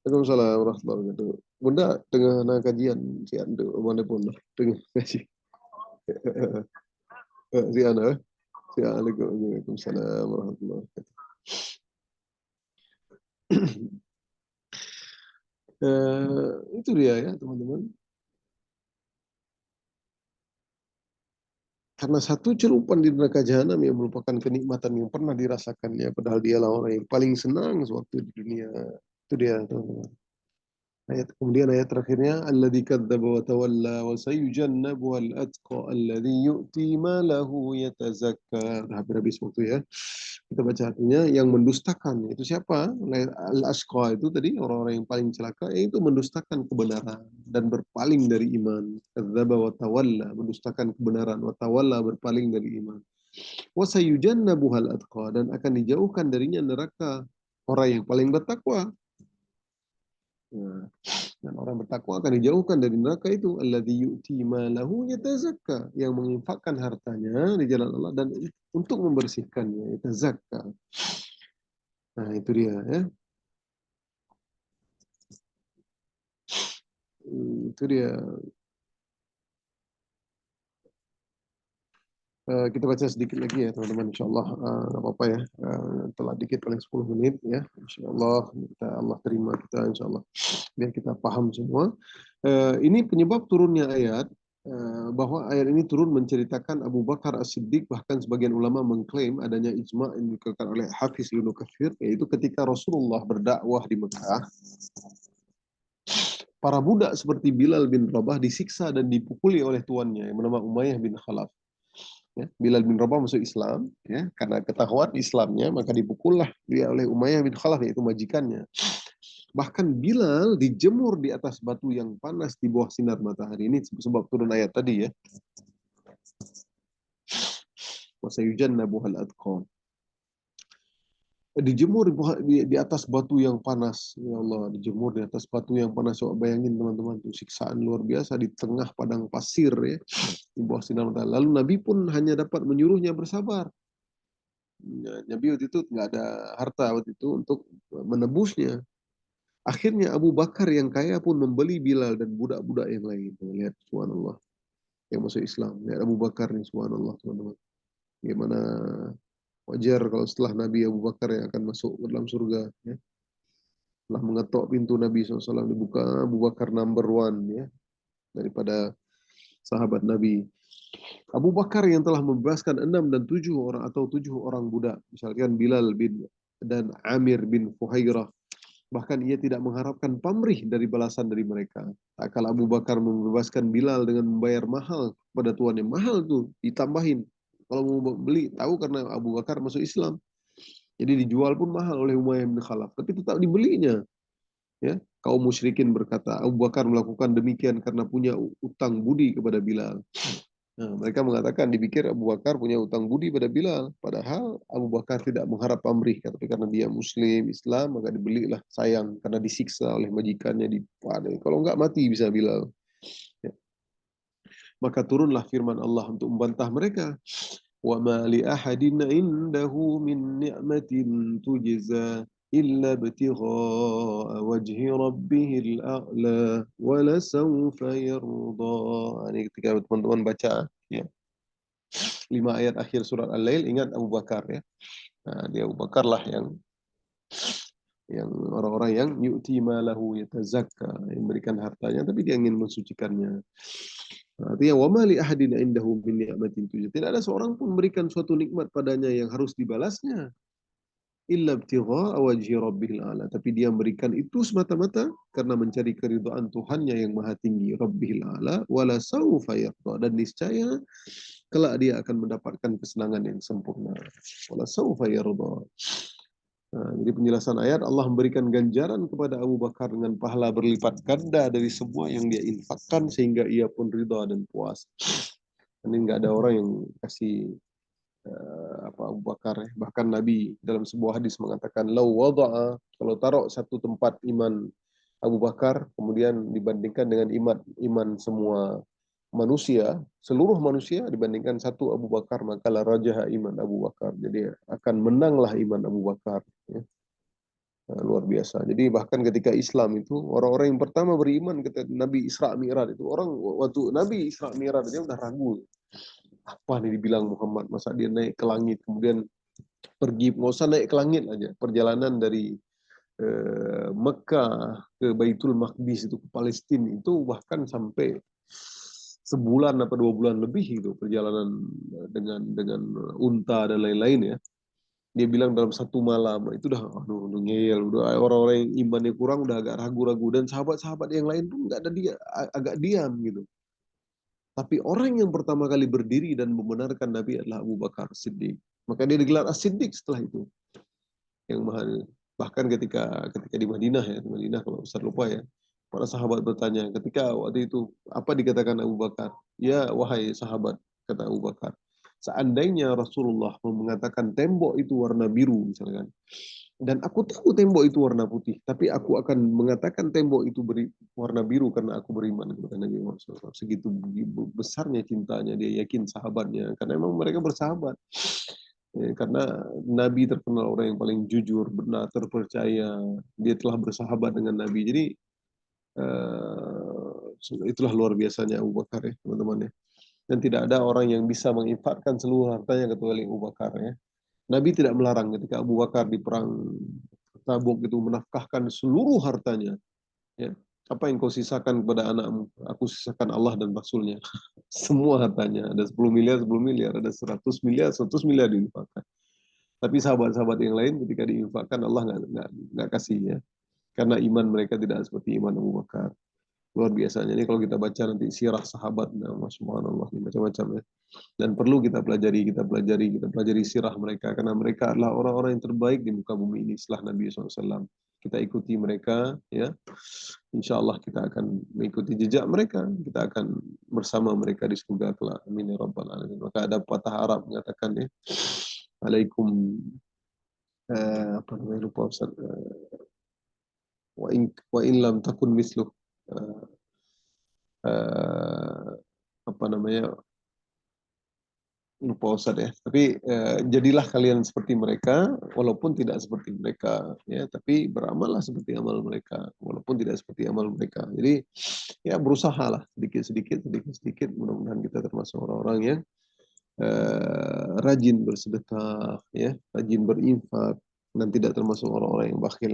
Waalaikumsalam warahmatullahi wabarakatuh. Bunda, tengah kajian si Ando, mana pun tengah kasih. Si Ando, si Waalaikumsalam warahmatullahi wabarakatuh. Itu dia ya teman-teman. Karena satu celupan di neraka jahanam yang merupakan kenikmatan yang pernah dirasakannya, padahal dialah orang yang paling senang sewaktu di dunia. Itu dia teman-teman. Kemudian ayat terakhirnya, alladzi kadzdzaba wa tawalla wa sayujannabuha al-atqa alladzi yu'ti malahu yatazakka. Habis waktu ya. Kita baca artinya yang mendustakan. Itu siapa? Al-ashqa itu tadi orang-orang yang paling celaka, yaitu mendustakan kebenaran dan berpaling dari iman. Kadzdzaba wa tawalla, mendustakan kebenaran, wa tawalla, berpaling dari iman. Wa sayujannabuha al-atqa, dan akan dijauhkan darinya neraka orang yang paling bertakwa. Nah, dan orang bertakwa akan dijauhkan dari neraka itu. Alladzi yu'ti malahu yatazakka, yang menginfakkan hartanya di jalan Allah dan untuk membersihkannya, yatazakka. Nah, itu dia ya. Itu dia. Kita baca sedikit lagi ya teman-teman, insyaallah nggak apa-apa ya, telat dikit paling 10 menit ya, insyaallah Allah terima kita insyaallah, biar kita paham semua. Ini penyebab turunnya ayat, bahwa ayat ini turun menceritakan Abu Bakar As-Siddiq, bahkan sebagian ulama mengklaim adanya ijma' yang dikeluarkan oleh Hafiz Ibnu Katsir, yaitu ketika Rasulullah berdakwah di Mekah, para budak seperti Bilal bin Rabah disiksa dan dipukuli oleh tuannya yang bernama Umayyah bin Khalaf. Ya, Bilal bin Rabah masuk Islam, ya, karena ketahuan Islamnya maka dipukullah dia oleh Umayyah bin Khalaf, yaitu majikannya. Bahkan Bilal dijemur di atas batu yang panas di bawah sinar matahari. Ini sebab turun ayat tadi ya. Wasayujannabuhal atqa. Dijemur di atas batu yang panas. Ya Allah, dijemur di atas batu yang panas. Coba bayangin teman-teman, itu siksaan luar biasa di tengah padang pasir ya, di bawah sinar matahari. Lalu Nabi pun hanya dapat menyuruhnya bersabar. Nabi waktu itu nggak ada harta waktu itu untuk menebusnya. Akhirnya Abu Bakar yang kaya pun membeli Bilal dan budak-budak yang lain. Lihat, subhanallah, yang masuk Islam. Lihat Abu Bakar nih, subhanallah, teman-teman. Gimana wajar kalau setelah Nabi, Abu Bakar yang akan masuk ke dalam surga. Ya. Setelah mengetok pintu Nabi SAW dibuka, Abu Bakar number one ya, daripada sahabat Nabi. Abu Bakar yang telah membebaskan 6 dan 7 orang atau 7 orang budak. Misalkan Bilal bin dan Amir bin Fuhairah. Bahkan ia tidak mengharapkan pamrih dari balasan dari mereka. Tak kala Abu Bakar membebaskan Bilal dengan membayar mahal pada tuannya. Mahal tuh, ditambahin. Kalau mau beli, tahu karena Abu Bakar masuk Islam. Jadi dijual pun mahal oleh Umayyah bin Khalaf. Tapi tetap dibelinya. Ya, kaum musyrikin berkata, Abu Bakar melakukan demikian karena punya utang budi kepada Bilal. Nah, mereka mengatakan dipikir Abu Bakar punya utang budi pada Bilal. Padahal Abu Bakar tidak mengharap pamrih. Tapi karena dia Muslim, Islam, maka dibelilah, sayang. Karena disiksa oleh majikannya. Kalau enggak mati bisa Bilal. Ya. Maka turunlah firman Allah untuk membantah mereka. وَمَا لِأَحَدٍ عِنْدَهُ مِنْ نِعْمَةٍ تُجْزَى إِلَّا ابْتِغَاءَ وَجْهِ رَبِّهِ الْأَعْلَى وَلَسَوْفَ يَرْضَى. Ini ketika teman-teman baca ya, 5 ayat akhir surat Al-Lail, ingat Abu Bakar ya. Nah, dia Abu Bakar lah yang orang-orang yang yu'ti malahu yatazakka, yang memberikan hartanya tapi dia ingin mensucikannya. Artinya wama li ahadin indahu min ni'matin tujza. Tidak ada seorang pun memberikan suatu nikmat padanya yang harus dibalasnya. illa ibtigha'a wajhi rabbihil a'la. Tapi dia memberikan itu semata-mata karena mencari keridhaan Tuhannya yang maha tinggi, rabbihil a'la, wala saufa yarda, dan niscaya kelak dia akan mendapatkan kesenangan yang sempurna. Wala saufa yarda. Nah, jadi penjelasan ayat, Allah memberikan ganjaran kepada Abu Bakar dengan pahala berlipat ganda dari semua yang dia infakkan sehingga ia pun ridha dan puas. Ini nggak ada orang yang kasih Abu Bakar. Bahkan Nabi dalam sebuah hadis mengatakan, lau wada'a, kalau taruh satu tempat iman Abu Bakar kemudian dibandingkan dengan iman semua manusia, seluruh manusia dibandingkan satu Abu Bakar, maka la rajaha iman Abu Bakar. Jadi akan menanglah iman Abu Bakar. Ya. Nah, luar biasa. Jadi bahkan ketika Islam itu orang-orang yang pertama beriman ketika Nabi Isra Mi'raj itu, orang waktu Nabi Isra Mi'raj aja udah ragu. Apa nih dibilang Muhammad, masa dia naik ke langit kemudian pergi, nggak usah naik ke langit aja, perjalanan dari Mekah ke Baitul Maqdis itu ke Palestina itu bahkan sampai sebulan apa 2 bulan lebih itu perjalanan dengan unta dan lain-lain ya. Dia bilang dalam satu malam itu udah aduh ngeyel, udah orang-orang yang imannya kurang udah agak ragu-ragu, dan sahabat-sahabat yang lain pun nggak ada, dia agak diam gitu. Tapi orang yang pertama kali berdiri dan membenarkan Nabi adalah Abu Bakar Siddiq. Maka dia digelar As-Siddiq setelah itu. Yang mahal. Bahkan ketika di Madinah ya, di Madinah kalau Ustaz lupa ya, para sahabat bertanya, ketika waktu itu apa dikatakan Abu Bakar? Ya wahai sahabat, kata Abu Bakar, seandainya Rasulullah mengatakan tembok itu warna biru misalkan, dan aku tahu tembok itu warna putih, tapi aku akan mengatakan tembok itu warna biru karena aku beriman kepada Nabi Muhammad SAW. Segitu besarnya cintanya, dia yakin sahabatnya, karena memang mereka bersahabat. Ya, karena Nabi terkenal orang yang paling jujur, benar, terpercaya. Dia telah bersahabat dengan Nabi. Jadi itulah luar biasanya Abu Bakar ya, teman-teman ya. Dan tidak ada orang yang bisa menginfakkan seluruh hartanya kecuali Abu Bakar ya. Nabi tidak melarang ketika Abu Bakar di perang Tabuk itu menafkahkan seluruh hartanya. Ya. Apa yang kau sisakan kepada anakmu? Aku sisakan Allah dan Rasulnya. Semua hartanya. Ada 10 miliar, 10 miliar. Ada 100 miliar, 100 miliar diinfakkan. Tapi sahabat-sahabat yang lain ketika diinfakkan Allah nggak kasih ya. Karena iman mereka tidak seperti iman Abu Bakar. Luar biasanya. Ini kalau kita baca nanti sirah sahabat, nah, subhanallah, macam-macam ya. Dan perlu kita pelajari sirah mereka, karena mereka adalah orang-orang yang terbaik di muka bumi ini setelah Nabi SAW. Kita ikuti mereka, ya. Insya Allah kita akan mengikuti jejak mereka. Kita akan bersama mereka di surga kelak. Amin ya rabbal alamin. Maka ada patah Arab mengatakan ya, alaikum apa namanya lupa Ustaz, wa in lam takun misluh, uh, apa namanya lupa Ustaz ya. Tapi jadilah kalian seperti mereka walaupun tidak seperti mereka ya, tapi beramallah seperti amal mereka walaupun tidak seperti amal mereka. Jadi ya berusahalah sedikit-sedikit mudah-mudahan kita termasuk orang-orang yang rajin bersedekah ya, rajin berinfak, dan tidak termasuk orang-orang yang bakhil.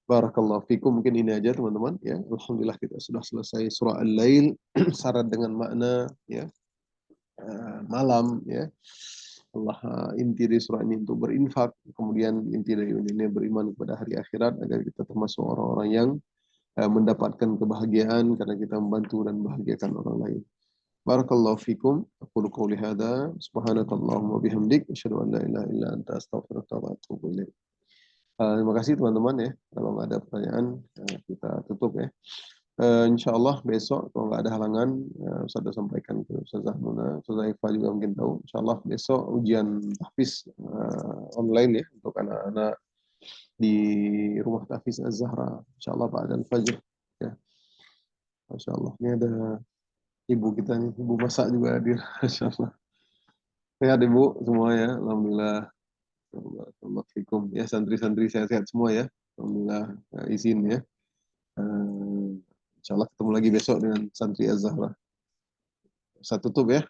Barakallahu fikum. Mungkin ini aja teman-teman ya. Alhamdulillah kita sudah selesai surah Al-Lail syarat dengan makna ya malam ya. Allah inti dari surah ini untuk berinfak, kemudian inti dari ini beriman kepada hari akhirat agar kita termasuk orang-orang yang mendapatkan kebahagiaan karena kita membantu dan membahagiakan orang lain. Barakallahu fikum. Aqulu qawli hadza subhanakallahumma bihamdik asyhadu an la ilaha illa anta astaghfiruka wa atubu ilaik. Terima kasih teman-teman ya. Kalau nggak ada pertanyaan kita tutup ya. Insya Allah besok kalau nggak ada halangan, saya sudah sampaikan ke Ustazah Muna, Ustazah Ifa juga mungkin tahu. Insya Allah besok ujian tahfiz online ya untuk anak-anak di rumah tahfiz Az-Zahra. Insya Allah Pak dan Fajr. Ya, Masya Allah. Ini ada ibu kita nih, ibu masak juga hadir. Masya Allah. Sehat ibu semua ya, alhamdulillah. Assalamualaikum ya, santri-santri sehat-sehat semua ya. Alhamdulillah izin ya. Insya Allah ketemu lagi besok dengan santri Az-Zahra. Saya tutup ya.